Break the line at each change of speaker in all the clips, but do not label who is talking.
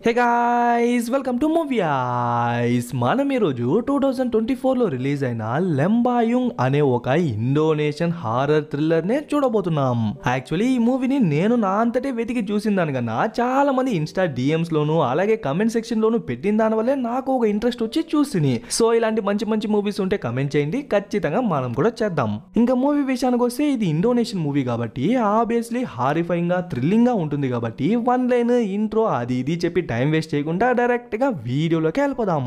Hey guys welcome to movie ice. మనం ఈరోజు 2024లో release అయిన లెంబాయుంగ్ అనే ఒక ఇండోనేషియన్ హారర్ థ్రిల్లర్ నే చూడబోతున్నాం. యాక్చువల్లీ ఈ మూవీని నేను నా అంతటే వెతికి చూసిన దానికన్నా చాలా మంది ఇన్స్టా డిఎమ్స్ లోను అలాగే కమెంట్ సెక్షన్ లోను పెట్టిన దాని వల్లే నాకు ఒక ఇంట్రెస్ట్ వచ్చి చూసిని. సో ఇలాంటి మంచి మంచి మూవీస్ ఉంటే కమెంట్ చేయండి, ఖచ్చితంగా మనం కూడా చేద్దాం. ఇంకా మూవీ విషయానికి వస్తే ఇది ఇండోనేషియన్ మూవీ కాబట్టి ఆబ్వియస్లీ హారిఫైయింగ్ గా థ్రిల్లింగ్ గా ఉంటుంది కాబట్టి వన్ లైన్ ఇంట్రో అది ఇది చెప్పి టైం వేస్ట్ చేయకుండా డైరెక్ట్ గా వీడియోలోకి వెళ్ళిపోదాం.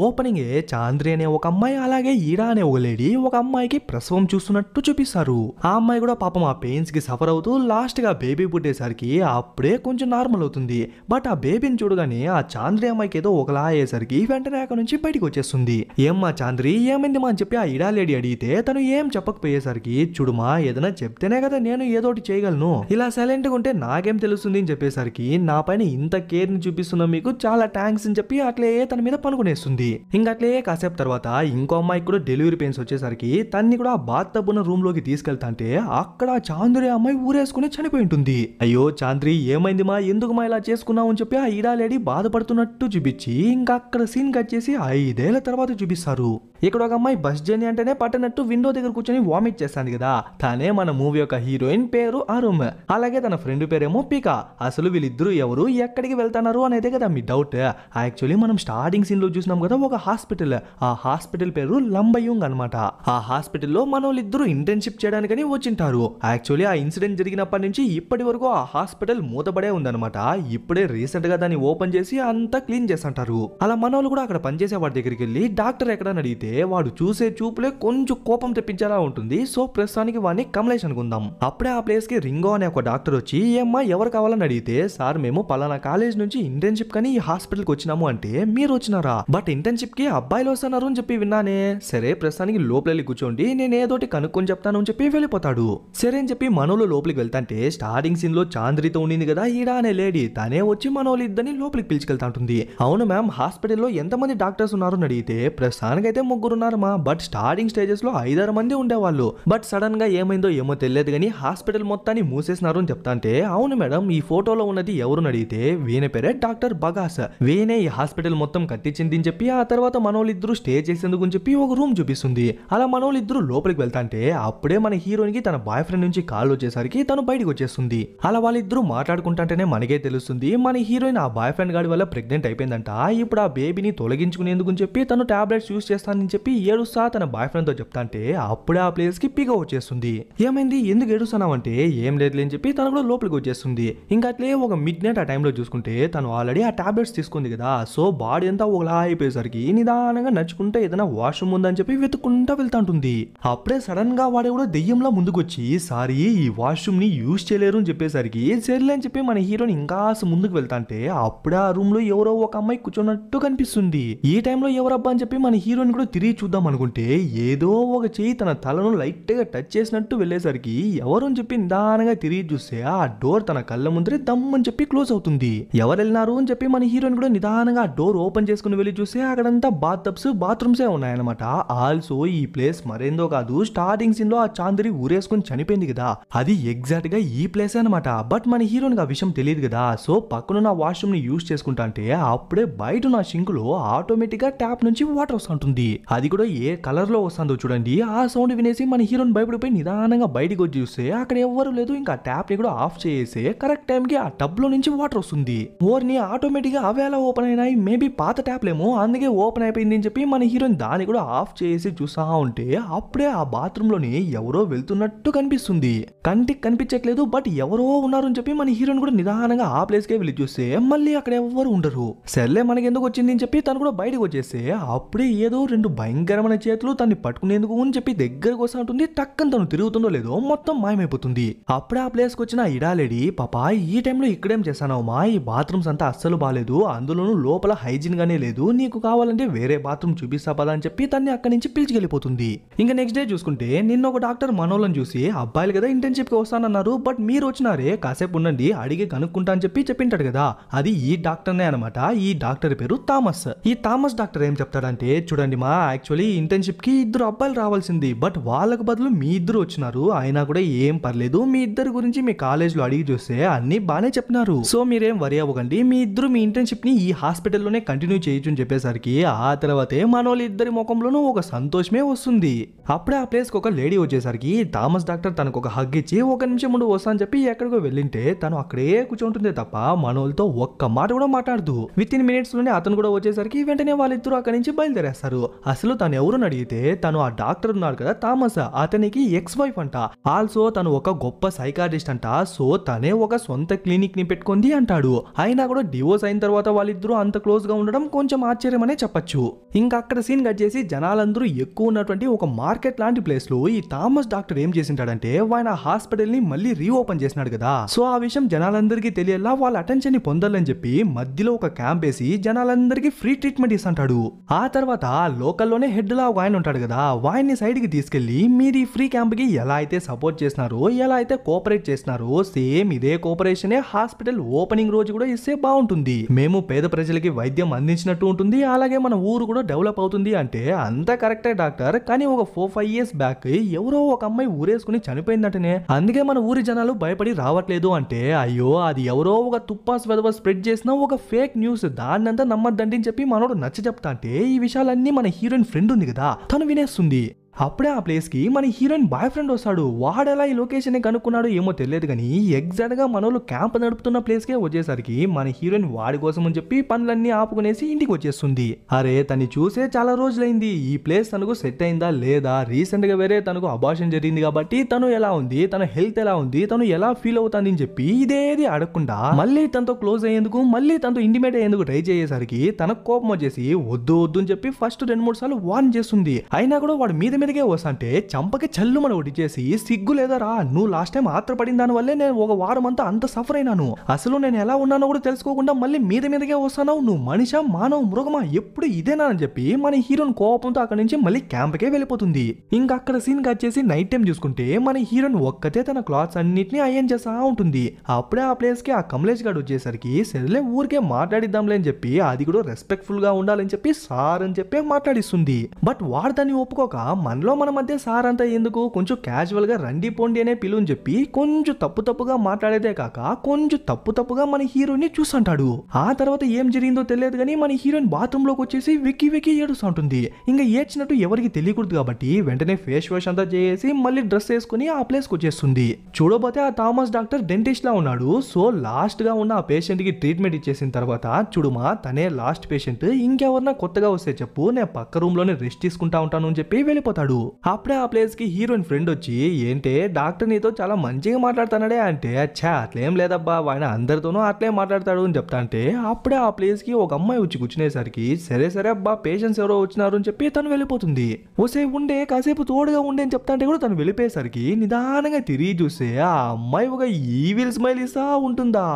ఓపెనింగ్ చాంద్రి అనే ఒక అమ్మాయి అలాగే ఈడా అనే ఒక లేడీ ఒక అమ్మాయికి ప్రసవం చూస్తున్నట్టు చూపిస్తారు. ఆ అమ్మాయి కూడా పాపం ఆ పెయిన్స్ కి సఫర్ అవుతూ లాస్ట్ గా బేబీ పుట్టేసరికి అప్పుడే కొంచెం నార్మల్ అవుతుంది. బట్ ఆ బేబీని చూడగానే ఆ చాంద్రి అమ్మాయికి ఏదో ఒకలా అయ్యేసరికి వెంటనే అక్కడ నుంచి బయటకు వచ్చేస్తుంది. ఏమ్మా చాంద్రి ఏమైంది మా అని చెప్పి ఆ ఈడా లేడీ అడిగితే తను ఏం చెప్పకపోయేసరికి చూడుమా ఏదైనా చెప్తేనే కదా నేను ఏదోటి చేయగలను, ఇలా సైలెంట్ గా ఉంటే నాకేం తెలుస్తుంది అని చెప్పేసరికి నా పైన ఇంత కేర్ ని చూపిస్తున్నా మీకు చాలా థ్యాంక్స్ అని చెప్పి అట్లే తన మీద పనుకునేస్తుంది. ఇంకా అట్లే కాసేపు తర్వాత ఇంకో అమ్మాయికి కూడా డెలివరీ పెయిన్స్ వచ్చేసరికి తన్ని కూడా ఆ బాత్ టబ్ ఉన్న రూమ్ లోకి తీసుకెళ్తాంటే అక్కడ చాంద్రి అమ్మాయి ఊరేసుకుని చనిపోయి ఉంటుంది. అయ్యో చాంద్రి ఏమైంది మా ఎందుకు మా ఇలా చేసుకున్నావు అని చెప్పి ఆ ఈడా లేడీ బాధపడుతున్నట్టు చూపించి ఇంకా అక్కడ సీన్ కట్ చేసి 5 ఏళ్ల తర్వాత చూపిస్తారు. ఇక్కడ ఒక అమ్మాయి బస్ జర్నీ అంటేనే పట్టనట్టు విండో దగ్గర కూర్చొని వామిట్ చేస్తాను కదా, తనే మన మూవీ యొక్క హీరోయిన్ పేరు అరుమ్, అలాగే తన ఫ్రెండ్ పేరేమో పికా. అసలు వీళ్ళిద్దరూ ఎవరు ఎక్కడికి వెళ్తున్నారు అనేది కదా మీ డౌట్. యాక్చువల్లీ మనం స్టార్టింగ్ సీన్ లో చూసినాం కదా ఒక హాస్పిటల్, ఆ హాస్పిటల్ పేరు లంబయుంగ్ అనమాట. ఆ హాస్పిటల్లో మన వాళ్ళిద్దరూ ఇంటర్న్షిప్ చేయడానికని వచ్చింటారు. యాక్చువల్లీ ఆ ఇన్సిడెంట్ జరిగినప్పటి నుంచి ఇప్పటి వరకు ఆ హాస్పిటల్ మూతపడే ఉందన్నమాట. ఇప్పుడే రీసెంట్ గా దాన్ని ఓపెన్ చేసి అంతా క్లీన్ చేస్తుంటారు. అలా మన వాళ్ళు కూడా అక్కడ పనిచేసే వాడి దగ్గరికి వెళ్ళి డాక్టర్ ఎక్కడని అడిగితే వాడు చూసే చూపులే కొంచెం కోపం తెప్పించేలా ఉంటుంది. సో ప్రస్తుతానికి వాడిని కమలేష్ అనుకుందాం. అప్పుడే ఆ ప్లేస్ కి రింగో అనే ఒక డాక్టర్ వచ్చి ఏమ్మా ఎవరు కావాలని అడిగితే సార్ మేము పలానా కాలేజ్ నుంచి ఇంటర్న్షిప్ కని ఈ హాస్పిటల్ కి వచ్చినాము అంటే మీరు వచ్చినారా, బట్ ఇంటర్న్షిప్ కి అబ్బాయిలు వస్తున్నారు అని చెప్పి విన్నానే. సరే ప్రస్తుతానికి లోపలికి కూర్చోండి నేను ఏదోటి కనుక్కొని చెప్తాను అని చెప్పి వెళ్ళిపోతాడు. సరే అని చెప్పి మనోళ్ళు లోపలికి వెళ్తాంటే స్టార్టింగ్ సీన్ లో చాంద్రితో ఉండింది కదా ఈడా అనే లేడీ, తనే వచ్చి మనోళ్ళు ఇద్దరిని లోపలికి పిలుచుకెళ్తా ఉంటుంది. అవును మ్యామ్ హాస్పిటల్లో ఎంతమంది డాక్టర్స్ ఉన్నారు అని అడిగితే ప్రస్తుతానికైతే 3 ఉన్నారమ్మా, బట్ స్టార్టింగ్ స్టేజెస్ లో 5-6 మంది ఉండేవాళ్ళు. బట్ సడన్ గా ఏమైందో ఏమో తెలియదు కానీ హాస్పిటల్ మొత్తాన్ని మూసేసినారు అని చెప్తా అంటే అవును మేడం ఈ ఫోటోలో ఉన్నది ఎవరు అడిగితే వీనే పేరే డాక్టర్ బగాస్, వీనే ఈ హాస్పిటల్ మొత్తం కట్టించింది అని చెప్పి ఆ తర్వాత మనోళ్ళిద్దరూ స్టే చేసేందుకు అని చెప్పి ఒక రూమ్ చూపిస్తుంది. అలా మనోళ్ళిద్దరూ లోపలికి వెళ్తాంటే అప్పుడే మన హీరోయిన్ కి తన బాయ్ ఫ్రెండ్ నుంచి కాల్ వచ్చేసరికి తను బయటకు వచ్చేస్తుంది. అలా వాళ్ళిద్దరూ మాట్లాడుకుంటాంటేనే మనకే తెలుస్తుంది మన హీరోయిన్ ఆ బాయ్ ఫ్రెండ్ గాడి వల్ల ప్రెగ్నెంట్ అయిపోయిందంట. ఇప్పుడు ఆ బేబీని తొలగించుకునేందుకు అని చెప్పి తను టాబ్లెట్స్ యూస్ చేస్తానని చెప్పి ఏడుస్తా తన బాయ్ ఫ్రెండ్ తో చెప్తా అంటే అప్పుడే ఆ ప్లేస్ కి పిగా వచ్చేస్తుంది. ఏమైంది ఎందుకు ఏడుస్తున్నావంటే ఏం లేదులే అని చెప్పి తను కూడా లోపలికి వచ్చేస్తుంది. ఇంకా అట్లే ఒక మిడ్ నైట్ ఆ టైంలో చూసుకుంటే తను ఆల్రెడీ ఆ టాబ్లెట్స్ తీసుకుంది కదా, సో బాడీ అంతా ఒకలా అయిపోయేసరికి నిదానంగా నడుచుకుంటే ఏదైనా వాష్రూమ్ ఉందని చెప్పి వెతుక్కుంటా వెళ్తా ఉంటుంది. అప్పుడే సడన్ గా వాడు కూడా దెయ్యంలా ముందుకొచ్చి సారీ ఈ వాష్రూమ్ ని యూజ్ చేయలేరు అని చెప్పేసరికి సర్లే అని చెప్పి మన హీరోని ఇంకా ముందుకు వెళ్తాంటే అప్పుడే ఆ రూమ్ లో ఎవరో ఒక అమ్మాయి కూర్చున్నట్టు కనిపిస్తుంది. ఈ టైంలో ఎవరబ్బా అని చెప్పి మన హీరోని కూడా తిరిగి చూద్దాం అనుకుంటే ఏదో ఒక చెయ్యి తన తలను లైట్ గా టచ్ చేసినట్టు వెళ్ళేసరికి ఎవరు అని చెప్పి నిదానంగా తిరిగి చూస్తే ఆ డోర్ తన కళ్ళ ముందరే దమ్ అని చెప్పి క్లోజ్ అవుతుంది. ఎవరు వెళ్ళినారు అని చెప్పి మన హీరోయిన్ కూడా నిదానంగా ఆ డోర్ ఓపెన్ చేసుకుని వెళ్ళి చూస్తే అక్కడంతా బాత్ టబ్స్ బాత్రూమ్సే ఉన్నాయన్నమాట. ఆల్సో ఈ ప్లేస్ మరేందో కాదు స్టార్టింగ్ సీన్ లో ఆ చాంద్రి ఊరేసుకుని చనిపోయింది కదా, అది ఎగ్జాక్ట్ గా ఈ ప్లేస్ అనమాట. బట్ మన హీరోయిన్ ఆ విషయం తెలియదు కదా, సో పక్కన వాష్రూమ్ ని యూజ్ చేసుకుంటా అంటే అప్పుడే బయట నా షింక్ లో ఆటోమేటిక్ గా ట్యాప్ నుంచి వాటర్ వస్తుంటుంది. అది కూడా ఏ కలర్ లో వస్తుందో చూడండి. ఆ సౌండ్ వినేసి మన హీరోయిన్ భయపడిపోయి నిదానంగా బయటకు వచ్చి చూస్తే అక్కడ ఎవరు లేదు. ఇంకా ట్యాప్ ని కూడా ఆఫ్ చేసి కరెక్ట్ టైం కి ఆ టబ్ లో నుంచి వాటర్ వస్తుంది. ఓర్ని ఆటోమేటిక్ గా అవేలా ఓపెన్ అయినాయి, మేబీ పాత ట్యాప్లేమో అందుకే ఓపెన్ అయిపోయింది అని చెప్పి మన హీరోయిన్ దాన్ని కూడా ఆఫ్ చేసి చూసా ఉంటే అప్పుడే ఆ బాత్రూమ్ లోని ఎవరో వెళ్తున్నట్టు కనిపిస్తుంది. కంటికి కనిపించట్లేదు బట్ ఎవరో ఉన్నారు అని చెప్పి మన హీరోయిన్ కూడా నిదానంగా ఆ ప్లేస్ కే వెళ్ళి చూస్తే మళ్ళీ అక్కడ ఎవరు ఉండరు. సర్లే మనకి ఎందుకు వచ్చింది అని చెప్పి తను కూడా బయటకు వచ్చేస్తే అప్పుడే ఏదో 2 భయంకరమైన చేతులు తన్ని పట్టుకునేందుకు అని చెప్పి దగ్గరకు వస్తా ఉంటుంది. టక్కని తను తిరుగుతుందో లేదో మొత్తం మాయమైపోతుంది. అప్పుడే ఆ ప్లేస్ కి వచ్చిన ఇడాలేడి పాపా ఈ టైంలో ఇక్కడేం చేస్తానమ్మా, ఈ బాత్రూమ్స్ అంతా అస్సలు బాలేదు, అందులోనూ లోపల హైజీన్ గానే లేదు, నీకు కావాలంటే వేరే బాత్రూమ్ చూపిస్తా పదా అని చెప్పి తన్ని అక్కడి నుంచి పిలిచికెళ్ళిపోతుంది. ఇంకా నెక్స్ట్ డే చూసుకుంటే నిన్న ఒక డాక్టర్ మనోళ్ళని చూసి అబ్బాయిలు కదా ఇంటర్న్షిప్ కి వస్తానన్నారు, బట్ మీరు వచ్చినారే కాసేపు ఉండండి అడిగి కనుక్కుంటా అని చెప్పి చెప్పింటాడు కదా, అది ఈ డాక్టర్నే అనమాట. ఈ డాక్టర్ పేరు థామస్. ఈ థామస్ డాక్టర్ ఏం చెప్తాడంటే, చూడండి మా యాక్చువల్లీ ఇంటర్న్షిప్ కి 2 అబ్బాయిలు రావాల్సింది, బట్ వాళ్ళకు బదులు మీ 2 వచ్చినారు, అయినా కూడా ఏం పర్లేదు, మీ 2 గురించి మీ కాలేజ్ లో అడిగి చూస్తే అన్ని బానే చెప్పినారు, సో మీరేం వరి అవ్వకండి, మీ 2 మీ ఇంటర్న్షిప్ ని ఈ హాస్పిటల్లోనే కంటిన్యూ చేయొచ్చు అని చెప్పేసరికి ఆ తర్వాతే మనోళ్ళ ఇద్దరి ముఖంలోనూ ఒక సంతోషమే వస్తుంది. అప్పుడే ఆ ప్లేస్ కి ఒక లేడీ వచ్చేసరికి థామస్ డాక్టర్ తనకు ఒక హగ్ ఇచ్చి 1 నిమిషం ముందు వస్తా అని చెప్పి ఎక్కడికో వెళ్ళింటే తను అక్కడే కూర్చుంటుంది తప్ప మనోళ్ళతో ఒక్క మాట కూడా మాట్లాడదు. విత్ ఇన్ మినిట్స్ లోనే అతను కూడా వచ్చేసరికి వెంటనే వాళ్ళిద్దరూ అక్కడి నుంచి బయలుదేరేస్తారు. అసలు తను ఎవరు అడిగితే తను ఆ డాక్టర్ ఉన్నాడు కదా థామస్, అతనికి ఎక్స్ వైఫ్ అంట. ఆల్సో తను ఒక గొప్ప సైకాట్రిస్ట్ అంట, సో తనే ఒక సొంత క్లినిక్ ని పెట్టుకుంది అంటాడు. అయినా కూడా డివోర్స్ అయిన తర్వాత వాళ్ళిద్దరూ అంత క్లోజ్ గా ఉండడం కొంచెం ఆశ్చర్యమనే చెప్పొచ్చు. ఇంకా అక్కడ సీన్ కట్ చేసి జనాలందరూ ఎక్కువ ఉన్నటువంటి ఒక మార్కెట్ లాంటి ప్లేస్ లో ఈ థామస్ డాక్టర్ ఏం చేసింటాడంటే ఆయన హాస్పిటల్ ని మళ్ళీ రీఓపెన్ చేసినాడు కదా, సో ఆ విషయం జనాలందరికీ తెలియాలా, వాళ్ళ అటెన్షన్ ని పొందాలని చెప్పి మధ్యలో ఒక క్యాంప్ వేసి జనాలందరికీ ఫ్రీ ట్రీట్మెంట్ ఇస్తుంటాడు. ఆ తర్వాత లోకల్లోనే హెడ్ లా ఆయన ఉంటాడు కదా, వాయిన్ని సైడ్ కి తీసుకెళ్లి మీరు ఈ ఫ్రీ క్యాంప్ కి ఎలా అయితే సపోర్ట్ చేసినారో, ఎలా అయితే కోఆపరేట్ చేసినారో, సేమ్ ఇదే కోఆపరేషన్ హాస్పిటల్ ఓపెనింగ్ రోజు కూడా ఇస్తే బాగుంటుంది, మేము పేద ప్రజలకి వైద్యం అందించినట్టు ఉంటుంది, అలాగే మన ఊరు కూడా డెవలప్ అవుతుంది అంటే అంతా కరెక్టే డాక్టర్, కానీ ఒక 4-5 years బ్యాక్ ఎవరో ఒక అమ్మాయి ఊరేసుకుని చనిపోయిందంటనే, అందుకే మన ఊరి జనాలు భయపడి రావట్లేదు అంటే, అయ్యో అది ఎవరో ఒక తుప్పాస్ వెదవ స్ప్రెడ్ చేసిన ఒక ఫేక్ న్యూస్, దాన్నంతా నమ్మద్దండి అని చెప్పి మనోడు నచ్చ చెప్తా అంటే ఈ విషయాలన్నీ మన హీరోయిన్ ఫ్రెండ్ ఉంది కదా తను వినేస్తుంది. అప్పుడే ఆ ప్లేస్ కి మన హీరోయిన్ బాయ్ ఫ్రెండ్ వస్తాడు. వాడెలా ఈ లొకేషన్ కనుక్కున్నాడో ఏమో తెలియదు కానీ ఎగ్జాక్ట్ గా మనోళ్ళు క్యాంప్ నడుపుతున్న ప్లేస్ కే వచ్చేసరికి మన హీరోయిన్ వాడి కోసం అని చెప్పి పనులన్నీ ఆపుకునేసి ఇంటికి వచ్చేస్తుంది. అరే తను చూసే చాలా రోజులైంది, ఈ ప్లేస్ తనకు సెట్ అయిందా లేదా, రీసెంట్ గా వేరే తనకు అబార్షన్ జరిగింది కాబట్టి తను ఎలా ఉంది, తన హెల్త్ ఎలా ఉంది, తను ఎలా ఫీల్ అవుతుంది అని చెప్పి ఇదేది అడగకుండా మళ్ళీ తనతో క్లోజ్ అయ్యేందుకు, మళ్ళీ తనతో ఇంటిమేట్ అయ్యేందుకు ట్రై చేసేసరికి తనకు కోపం వచ్చేసి వద్దు వద్దు అని చెప్పి ఫస్ట్ 2-3 సార్లు వార్న్ చేస్తుంది. అయినా కూడా వాడు మీద వస్తుంటే చంపకి చల్లు మన ఒకటి చేసి, సిగ్గు లేదరా, నువ్వు లాస్ట్ టైం ఆత్రపడిన దాని వల్లే నేను ఒక వారం అంతా అంత సఫర్ అయినాను, అసలు నేను ఎలా ఉన్నానో కూడా తెలుసుకోకుండా మళ్ళీ మీదకే వస్తాను, నువ్వు మనిషా మానవ మృగమా ఎప్పుడు ఇదేనా అని చెప్పి మన హీరోయిన్ కోపంతో అక్కడి నుంచి మళ్ళీ క్యాంప్కే వెళ్ళిపోతుంది. ఇంకా అక్కడ సీన్ కట్ చేసి నైట్ టైం చూసుకుంటే మన హీరోయిన్ ఒక్కతే తన క్లాత్స్ అన్నిటిని అయన్ చేస్తా ఉంటుంది. అప్పుడే ఆ ప్లేస్ కి ఆ కమలేష్ గారు వచ్చేసరికి సరేలే ఊరికే మాట్లాడిద్దాంలే అని చెప్పి, అది కూడా రెస్పెక్ట్ఫుల్ గా ఉండాలని చెప్పి సార్ అని చెప్పి మాట్లాడిస్తుంది. బట్ వాడు దాన్ని ఒప్పుకోక మనలో మన మధ్య సార్ అంతా ఎందుకు, కొంచెం క్యాజువల్ గా రండి పోండి అనే పిలువని చెప్పి కొంచెం తప్పుగా మాట్లాడేదే కాక కొంచెం తప్పుగా మన హీరోయిన్ ని చూస్తుంటాడు. ఆ తర్వాత ఏం జరిగిందో తెలియదు కానీ మన హీరోయిన్ బాత్రూమ్ లోకి వచ్చేసి వెక్కి ఏడుస్తూ ఉంటుంది. ఇంకా ఏడ్చినట్టు ఎవరికి తెలియకూడదు కాబట్టి వెంటనే ఫేస్ వాష్ అంతా చేసి మళ్ళీ డ్రెస్ వేసుకుని ఆ ప్లేస్ కి వచ్చేస్తుంది. చూడబోతే ఆ థామస్ డాక్టర్ డెంటిస్ట్ లా ఉన్నాడు. సో లాస్ట్ గా ఉన్న ఆ పేషెంట్ కి ట్రీట్మెంట్ ఇచ్చేసిన తర్వాత చూడుమా తనే లాస్ట్ పేషెంట్, ఇంకెవరన్నా కొత్తగా వస్తే చెప్పు, నేను పక్క రూమ్ లోనే రెస్ట్ తీసుకుంటా ఉంటాను అని చెప్పి వెళ్ళిపోతాడు. అప్పుడే ఆ ప్లేస్ కి హీరోయిన్ ఫ్రెండ్ వచ్చి, ఏంటే డాక్టర్ నీతో చాలా మంచిగా మాట్లాడుతున్నాడే అంటే, అచ్చా అట్లేం లేదబ్బా, ఆయన అందరితోనూ అట్లే మాట్లాడతాడు అని చెప్తా అంటే, అప్పుడే ఆ ప్లేస్ కి ఒక అమ్మాయి వచ్చి కూర్చునేసరికి సరే అబ్బా పేషెంట్స్ ఎవరో వచ్చినారు అని చెప్పి తను వెళ్ళిపోతుంది. ఓసే ఉండే కాసేపు తోడుగా ఉండే అని చెప్తా అంటే కూడా తను వెళ్ళిపోయేసరికి నిదానంగా తిరిగి చూస్తే ఆ అమ్మాయి ఒక ఈవిల్ స్మైల్ ఇస్తా ఉంటుందా.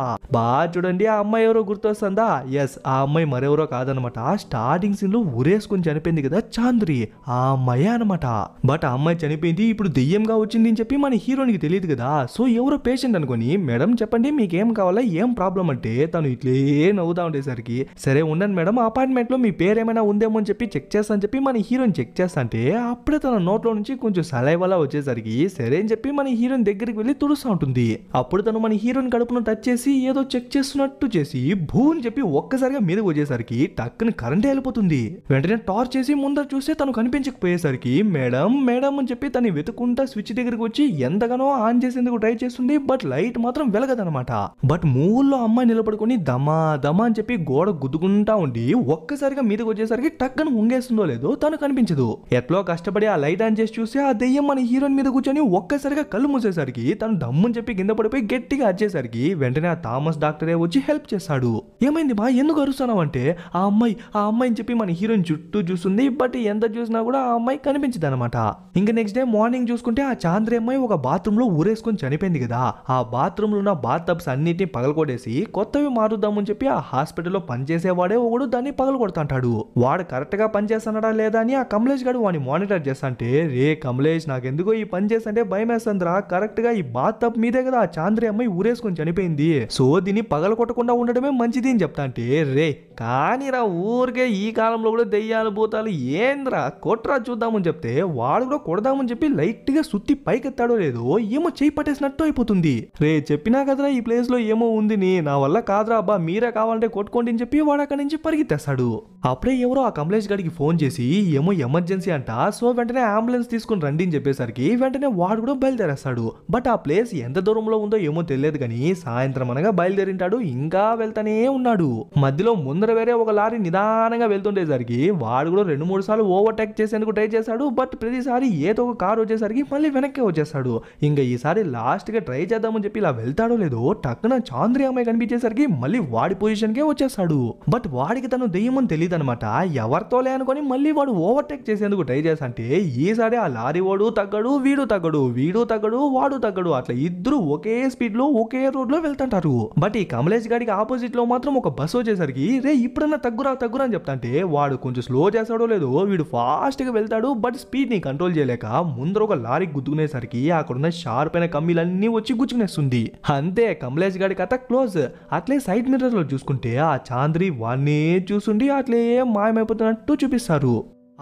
చూడండి ఆ అమ్మాయి ఎవరో గుర్తొస్తుందా, ఎస్ ఆ అమ్మాయి మరెవరో కాదనమాట, స్టార్టింగ్ సీన్ లో ఊరేసుకుని చనిపోయింది కదా చాంద్రి, ఆ అమ్మాయి అనమాట. బట్ ఆ అమ్మాయి చనిపోయింది ఇప్పుడు దెయ్యంగా వచ్చింది అని చెప్పి మన హీరోయిన్ కి తెలియదు కదా. సో ఎవరో పేషెంట్ అనుకుని, మేడం చెప్పండి మీకేం కావాలా, ఏం ప్రాబ్లం అంటే తను ఇట్లే నవ్వుతా ఉండేసరికి, సరే ఉండండి మేడం అపార్ట్మెంట్ లో మీ పేరు ఏమైనా ఉందేమో అని చెప్పి చెక్ చేస్తా అని చెప్పి మన హీరోయిన్ చెక్ చేస్తా అంటే, అప్పుడే తన నోట్లో నుంచి కొంచెం సలైవలా వచ్చేసరికి సరే అని చెప్పి మన హీరోయిన్ దగ్గరికి వెళ్ళి తుడుస్తూ ఉంటుంది. అప్పుడు తను మన హీరోయిన్ కడుపును టచ్ చేసి ఏదో చెక్ చేస్తున్నట్టు చేసి భూ అని చెప్పి ఒక్కసారిగా మీదకి వచ్చేసరికి టక్కుని కరెంటే వెళ్ళిపోతుంది. వెంటనే టార్చ్ చేసి ముందర చూస్తే తను కనిపించకపోయేసరికి మేడం అని చెప్పి తను వెతుకుంటా స్విచ్ దగ్గరికి వచ్చి ఎంతగానో ఆన్ చేసేందుకు ట్రై చేస్తుంది. బట్ లైట్ మాత్రం వెలగదనమాట. బట్ మూల్లో అమ్మాయి నిలబడుకొని దమా అని చెప్పి గోడ గుద్దుకుంటా ఉండి ఒక్కసారిగా మీదకి వచ్చేసరికి టక్కన ఉంగేస్తుందో లేదో తను కనిపించదు. ఎట్లో కష్టపడి ఆ లైట్ ఆన్ చేసి చూస్తే ఆ దెయ్యం మన హీరోయిన్ మీద కూర్చొని ఒక్కసారిగా కళ్ళు మూసేసరికి తను దమ్ముని చెప్పి కింద పడిపోయి గట్టిగా అరిచేసరికి వెంటనే ఆ థామస్ డాక్టరే వచ్చి హెల్ప్ చేస్తాడు. ఏమైంది బా ఎందుకు అరుస్తున్నావు అంటే, ఆ అమ్మాయి అని చెప్పి మన హీరోయిన్ చుట్టూ చూస్తుంది. బట్ ఎంత చూసినా కూడా ఆ అమ్మాయి కనిపించదు కనిపించదనమాట. ఇంకా నెక్స్ట్ డే మార్నింగ్ చూసుకుంటే ఆ చాంద్రి అమ్మాయి ఒక బాత్రూమ్ లో ఊరేసుకొని చనిపోయింది కదా. ఆ బాత్రూమ్ లో ఉన్న బాత్ టబ్స్ అన్నిటిని పగలకొట్టేసి కొత్తవి మారుద్దామని చెప్పి ఆ హాస్పిటల్లో పనిచేసేవాడే ఒకడు దాన్ని పగలకొడతాంటాడు. వాడు కరెక్ట్ గా పనిచేస్తున్నాడా లేదా అని ఆ కమలేష్ గారు వాడిని మానిటర్ చేస్తాంటే, రే కమలేష్ నాకెందుకో ఈ పని చేస్తుంటే భయం వేస్తుందిరా, కరెక్ట్ గా ఈ బాత్ టబ్ మీదే కదా ఆ చాంద్రి అమ్మాయి ఊరేసుకొని చనిపోయింది, సో దీన్ని పగలకొట్టకుండా ఉండడమే మంచిది అని చెప్తా అంటే, రే కానీ రా ఊరికే ఈ కాలంలో కూడా దెయ్యాలు భూతాలు ఏంద్రా కొట్రా చూద్దామని చెప్తే వాడు కూడా కొడదామని చెప్పి లైట్ గా సుత్తి పైకెత్తాడో లేదో ఏమో చేయి పట్టేసినట్టు అయిపోతుంది. రే చెప్పినా కదరా ఈ ప్లేస్ లో ఏమో ఉంది, నా వల్ల కాదురా అబ్బా, మీరే కావాలంటే కొట్టుకోండి అని చెప్పి వాడు అక్కడి నుంచి పరిగెత్తేస్తాడు. అప్పుడే ఎవరో ఆ కమలేష్ గడికి ఫోన్ చేసి ఏమో ఎమర్జెన్సీ అంట, సో వెంటనే అంబులెన్స్ తీసుకుని రండి అని చెప్పేసరికి వెంటనే వాడు కూడా బయలుదేరేస్తాడు. బట్ ఆ ప్లేస్ ఎంత దూరంలో ఉందో ఏమో తెలియదు కానీ సాయంత్రం అనగా బయలుదేరింటాడు. ఇంకా వెళ్తానే ఉన్నాడు. మధ్యలో ముందర వేరే ఒక లారీ నిదానంగా వెళ్తుండేసరికి వాడు కూడా 2-3 సార్లు ఓవర్టేక్ చేసేందుకు ట్రై చేశాడు. బట్ ప్రతిసారి ఏదో ఒక కారు వచ్చేసరికి మళ్ళీ వెనక్కి వచ్చేస్తాడు. ఇంకా ఈసారి లాస్ట్ గా ట్రై చేద్దామని చెప్పి ఇలా వెళ్తాడో లేదో టక్కున చాంద్రి అమ్మాయి కనిపించేసరికి మళ్ళీ వాడి పొజిషన్ కే వచ్చేస్తాడు. బట్ వాడికి తను దెయ్యమని తెలియదు అనమాట. ఎవరితోలే అనుకొని మళ్ళీ వాడు ఓవర్టేక్ చేసేందుకు ట్రై చేస్తుంటే ఈసారి ఆ లారీ వాడు తగ్గడు, వీడు తగ్గడు, వీడు తగ్గడు, వాడు తగ్గడు, అట్లా ఇద్దరు ఒకే స్పీడ్ లో ఒకే రోడ్ లో వెళ్తుంటారు. బట్ ఈ కమలేష్ గాడికి ఆపోజిట్ లో మాత్రం ఒక బస్ వచ్చేసరికి రే ఇప్పుడన్నా తగ్గురా తగ్గురా అని చెప్తాంటే వాడు కొంచెం స్లో చేస్తాడో లేదో వీడు ఫాస్ట్ గా వెళ్తాడు. బట్ స్పీడ్ ని కంట్రోల్ చేయలేక ముందర ఒక లారీ గుద్దుకునేసరికి అక్కడున్న షార్ప్ అయిన కమ్మీలన్నీ వచ్చి గుచ్చుకునేస్తుంది. అంతే కమలేష్ గాడి కథ క్లోజ్. అట్లే సైడ్ మిర్రర్ లో చూసుకుంటే ఆ చాంద్రి వాడిని చూసుండి అట్లే మాయమైపోతున్నట్టు చూపిస్తారు.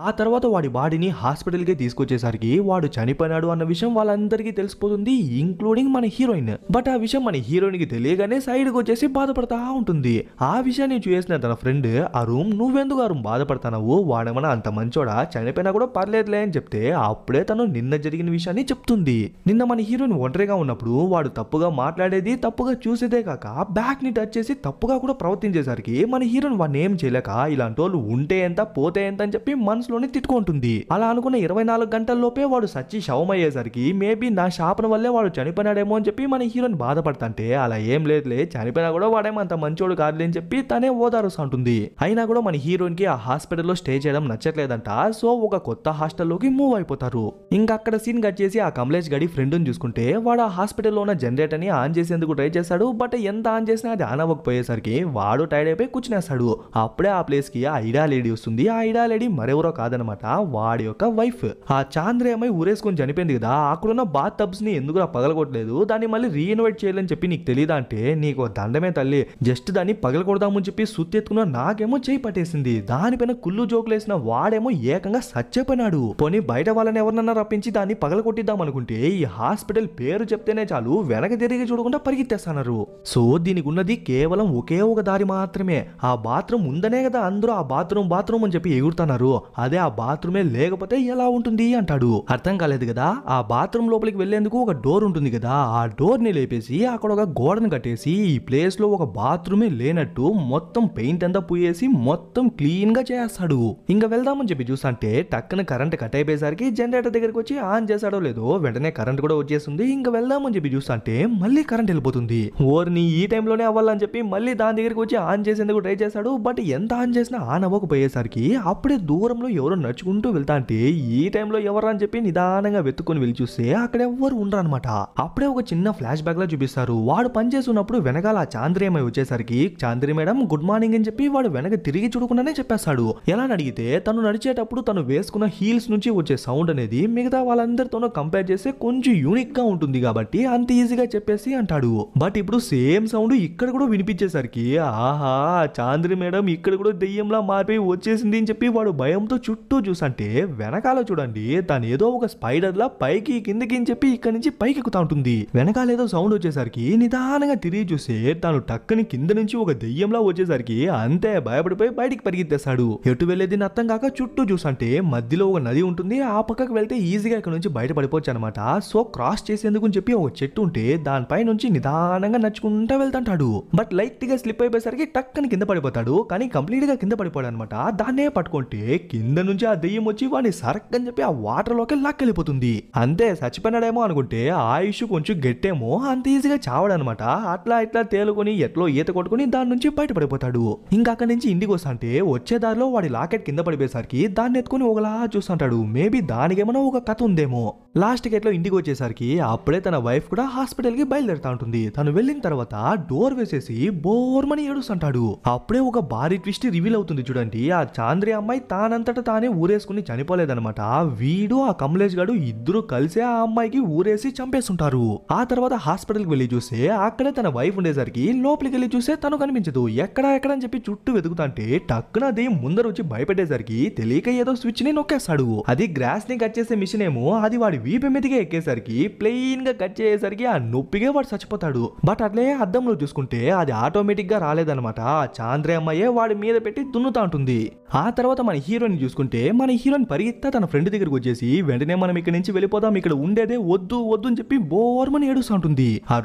ఆ తర్వాత వాడి బాడీని హాస్పిటల్కి తీసుకొచ్చేసరికి వాడు చనిపోయినాడు అన్న విషయం వాళ్ళందరికీ తెలిసిపోతుంది, ఇంక్లూడింగ్ మన హీరోయిన్. బట్ ఆ విషయం మన హీరోయిన్ కి తెలియగానే సైడ్కి వచ్చేసి బాధపడతా ఉంటుంది. ఆ విషయాన్ని చూసిన తన ఫ్రెండ్ అరుణ్, నువ్వెందుకు అరుణ్ బాధపడతావు, వాడేమన్నా అంత మంచోడా, చనిపోయినా కూడా పర్లేదులే అని చెప్తే అప్పుడే తను నిన్న జరిగిన విషయాన్ని చెప్తుంది. నిన్న మన హీరోయిన్ ఒంటరిగా ఉన్నప్పుడు వాడు తప్పుగా మాట్లాడేది, తప్పుగా చూసేదే కాక బ్యాక్ ని టచ్ చేసి తప్పుగా కూడా ప్రవర్తించేసరికి మన హీరోయిన్ వాడిని ఏం చేయలేక ఇలాంటి వాళ్ళు ఉంటే ఎంత పోతే ఎంత అని చెప్పి మనసులోనే తిట్టుకుంటుంది. అలా అనుకున్న 24 గంటల్లోపే వాడు సచ్చి శవమయ్యేసరికి మేబీ నా శాపన వల్లే వాడు చనిపోయినాడేమో అని చెప్పి మన హీరోయిన్ బాధపడతంటే, అలా ఏం లేదులే, చనిపోయినా కూడా వాడేమో అంత మంచోడు కాదులే అని చెప్పి తనే ఓదారుస్తుంటుంది. అయినా కూడా మన హీరోయిన్ కి ఆ హాస్పిటల్లో స్టే చేయడం నచ్చట్లేదంట. సో ఒక కొత్త హాస్టల్లోకి మూవ్ అయిపోతారు. ఇంకా అక్కడ సీన్ కట్ చేసి ఆ కమలేష్ గడి ఫ్రెండ్ చూసుకుంటే వాడు ఆ హాస్పిటల్లో ఉన్న జనరేటర్ ని ఆన్ చేసేందుకు ట్రై చేస్తాడు. బట్ ఎంత ఆన్ చేసినా అది ఆన్ అవ్వకపోయేసరికి వాడు టైర్డ్ అయిపోయి కూర్చునేస్తాడు. అప్పుడే ఆ ప్లేస్ కి ఆ ఐడా లేడీ వస్తుంది. ఆ ఐడా లేడీ మరెవరో కాదనమాట, వాడి యొక్క వైఫ్. ఆ చాంద్రి అమ్మాయి ఊరేసుకొని చనిపోయింది కదా, అక్కడున్న బాత్ టబ్స్ ని ఎందుకు పగలగొట్టలేదు, దాన్ని మళ్ళీ రీఇన్వైట్ చేయాలని చెప్పి నీకు తెలియదా అంటే, నీకు దండమే తల్లి, జస్ట్ దాన్ని పగలగొడదామని చెప్పి సుత్తి ఎత్తుకున్నా నాకేమో చేయి పట్టేసింది, దానిపైన కుళ్ళు జోకులేసిన వాడేమో ఏకంగా సచ్చిపోయినాడు. పోనీ బయట వాళ్ళని ఎవరినన్నా రప్పించి దాన్ని పగలగొట్టిద్దాం అనుకుంటే ఈ హాస్పిటల్ పేరు చెప్తేనే చాలు వెనక తిరిగి చూడకుండా పరిగెత్తేస్తున్నారు. సో దీనికి ఉన్నది కేవలం ఒకే ఒక దారి మాత్రమే. ఆ బాత్రూమ్ ఉందనే కదా అందరూ ఆ బాత్రూమ్ అని చెప్పి ఎగురుతున్నారు. అదే ఆ బాత్రూమే లేకపోతే ఎలా ఉంటుంది అంటాడు. అర్థం కాలేదు కదా. ఆ బాత్రూమ్ లోపలికి వెళ్లేందుకు ఒక డోర్ ఉంటుంది కదా, ఆ డోర్ ని లేపేసి అక్కడ ఒక గోడను కట్టేసి ఈ ప్లేస్ లో ఒక బాత్రూమే లేనట్టు మొత్తం పెయింట్ అంతా పూయేసి మొత్తం క్లీన్ గా చేస్తాడు. ఇంకా వెళ్దామని చెప్పి చూస్తుంటే టక్కున కరెంట్ కట్ అయిపోయేసరికి జనరేటర్ దగ్గరికి వచ్చి ఆన్ చేసాడో లేదో వెంటనే కరెంట్ కూడా వచ్చేస్తుంది. ఇంకా వెళ్దామని చెప్పి చూస్తుంటే మళ్ళీ కరెంట్ వెళ్ళిపోతుంది. ఓర్ని ఈ టైంలోనే అవ్వాలని చెప్పి మళ్ళీ దాని దగ్గరికి వచ్చి ఆన్ చేసేందుకు ట్రై చేశాడు. బట్ ఎంత ఆన్ చేసినా ఆన్ అవ్వకపోయేసరికి అప్పుడే దూరంలో ఎవరో నడుచుకుంటూ వెళ్తా అంటే ఈ టైంలో ఎవరు అని చెప్పి నిదానంగా వెతుక్కొని వెళ్ళి చూస్తే అక్కడ ఎవరు ఉండరు అనమాట. అప్పుడే ఒక చిన్న ఫ్లాష్ బ్యాక్ లా చూపిస్తారు. వాడు పనిచేస్తున్నప్పుడు వెనకాల చాంద్రి అమ్మాయి వచ్చేసరికి, చాంద్రి మేడం గుడ్ మార్నింగ్ అని చెప్పి వాడు వెనక తిరిగి చూడకుండానే చెప్పేస్తాడు. ఎలా అడిగితే తను నడిచేటప్పుడు తను వేసుకున్న హీల్స్ నుంచి వచ్చే సౌండ్ అనేది మిగతా వాళ్ళందరితోనూ కంపేర్ చేస్తే కొంచెం యూనిక్ గా ఉంటుంది కాబట్టి అంత ఈజీగా చెప్పేసి అంటాడు. బట్ ఇప్పుడు సేమ్ సౌండ్ ఇక్కడ కూడా వినిపించేసరికి ఆహా చాంద్రి మేడం ఇక్కడ కూడా దెయ్యంలా మారిపోయి వచ్చేసింది అని చెప్పి వాడు భయంతో చుట్టూ చూసంటే వెనకాల చూడండి తను ఏదో ఒక స్పైడర్ లా పైకి కిందకి అని చెప్పి ఇక్కడ నుంచి పైకి ఎక్కుతా ఉంటుంది. వెనకాల ఏదో సౌండ్ వచ్చేసరికి నిదానంగా తిరిగి చూస్తే తను టక్కని కింద నుంచి ఒక దెయ్యంలా వచ్చేసరికి అంతే భయపడిపోయి బయటికి పరిగెత్తేస్తాడు. ఎటు వెళ్ళేది అర్థం కాక చుట్టూ చూసంటే మధ్యలో ఒక నది ఉంటుంది. ఆ పక్కకు వెళ్తే ఈజీగా ఇక్కడ నుంచి బయట పడిపోవచ్చు అనమాట. సో క్రాస్ చేసేందుకు అని చెప్పి ఒక చెట్టు ఉంటే దానిపై నుంచి నిదానంగా నడుచుకుంటా వెళ్తాంటాడు. బట్ లైట్ గా స్లిప్ అయిపోయేసరికి టక్కని కింద పడిపోతాడు. కానీ కంప్లీట్ గా కింద పడిపోయాడు అనమాట. దాన్నే పట్టుకుంటే కింద కింద నుంచి ఆ దెయ్యం వచ్చి వాడిని సరక్ అని చెప్పి ఆ వాటర్ లోకి లాక్కెళ్ళిపోతుంది. అంతే చచ్చిపోయినాడేమో అనుకుంటే ఆయుష్ కొంచెం గట్టేమో అంత ఈజీగా చావడనమాట. అట్లా ఇట్లా తేలుకొని ఎట్లో ఈత కొట్టుకుని దాని నుంచి బయటపడిపోతాడు. ఇంకా అక్కడి నుంచి ఇంటికి వస్తాంటే వచ్చే దారిలో వాడి లాకెట్ కింద పడిపోయేసరికి దాన్ని ఎత్తుకుని ఒకలా చూస్తుంటాడు. మేబీ దానికేమైనా ఒక కథ ఉందేమో. లాస్ట్ గేట్ లో ఇంటికి వచ్చేసరికి అప్పుడే తన వైఫ్ కూడా హాస్పిటల్ కి బయలుదేరుతా ఉంటుంది. తను వెళ్ళిన తర్వాత డోర్ వేసేసి బోర్మని ఏడుస్తుంటాడు. అప్పుడే ఒక భారీ ట్విస్ట్ రివీల్ అవుతుంది చూడండి. ఆ చాంద్రి అమ్మాయి తానంతటా తానే ఊరేసుకుని చనిపోలేదన్నమాట. వీడు ఆ కమలేష్ గాడు ఇద్దరు కలిసి ఆ అమ్మాయికి ఊరేసి చంపేస్తుంటారు. ఆ తర్వాత హాస్పిటల్ కి వెళ్లి చూస్తే అక్కడే తన వైఫ్ ఉండేసరికి లోపలికి వెళ్లి చూస్తే తను కనిపించదు. ఎక్కడ అని చెప్పి చుట్టూ వెతుకుతాంటే టక్కున అది ముందర వచ్చి భయపెట్టేసరికి తెలియక ఏదో స్విచ్ ని నొక్కేస్తాడు. అది గ్రాస్ ని కట్ చేసే మిషన్ ఏమో అది వాడి వీపు మీదగా ఎక్కేసరికి ప్లెయిన్ గా కట్ చేసేసరికి ఆ నొప్పిగా వాడు చచ్చిపోతాడు. బట్ అట్లే అద్దంలో చూసుకుంటే అది ఆటోమేటిక్ గా రాలేదన్నమాట. చాంద్రే అమ్మాయే వాడి మీద పెట్టి దున్నుతా ఉంటుంది. ఆ తర్వాత మన హీరోయిన్ చూసుకుంటే మన హీరోయిన్ పరిగెత్తా తన ఫ్రెండ్ దగ్గరకు వచ్చేసి వెంటనే మనం ఇక్కడ నుంచి వెళ్ళిపోదాం, ఇక్కడ ఉండేదే వద్దు వద్దు అని చెప్పి బోర్మని ఏడుస్తూ ఉంటుంది. ఆ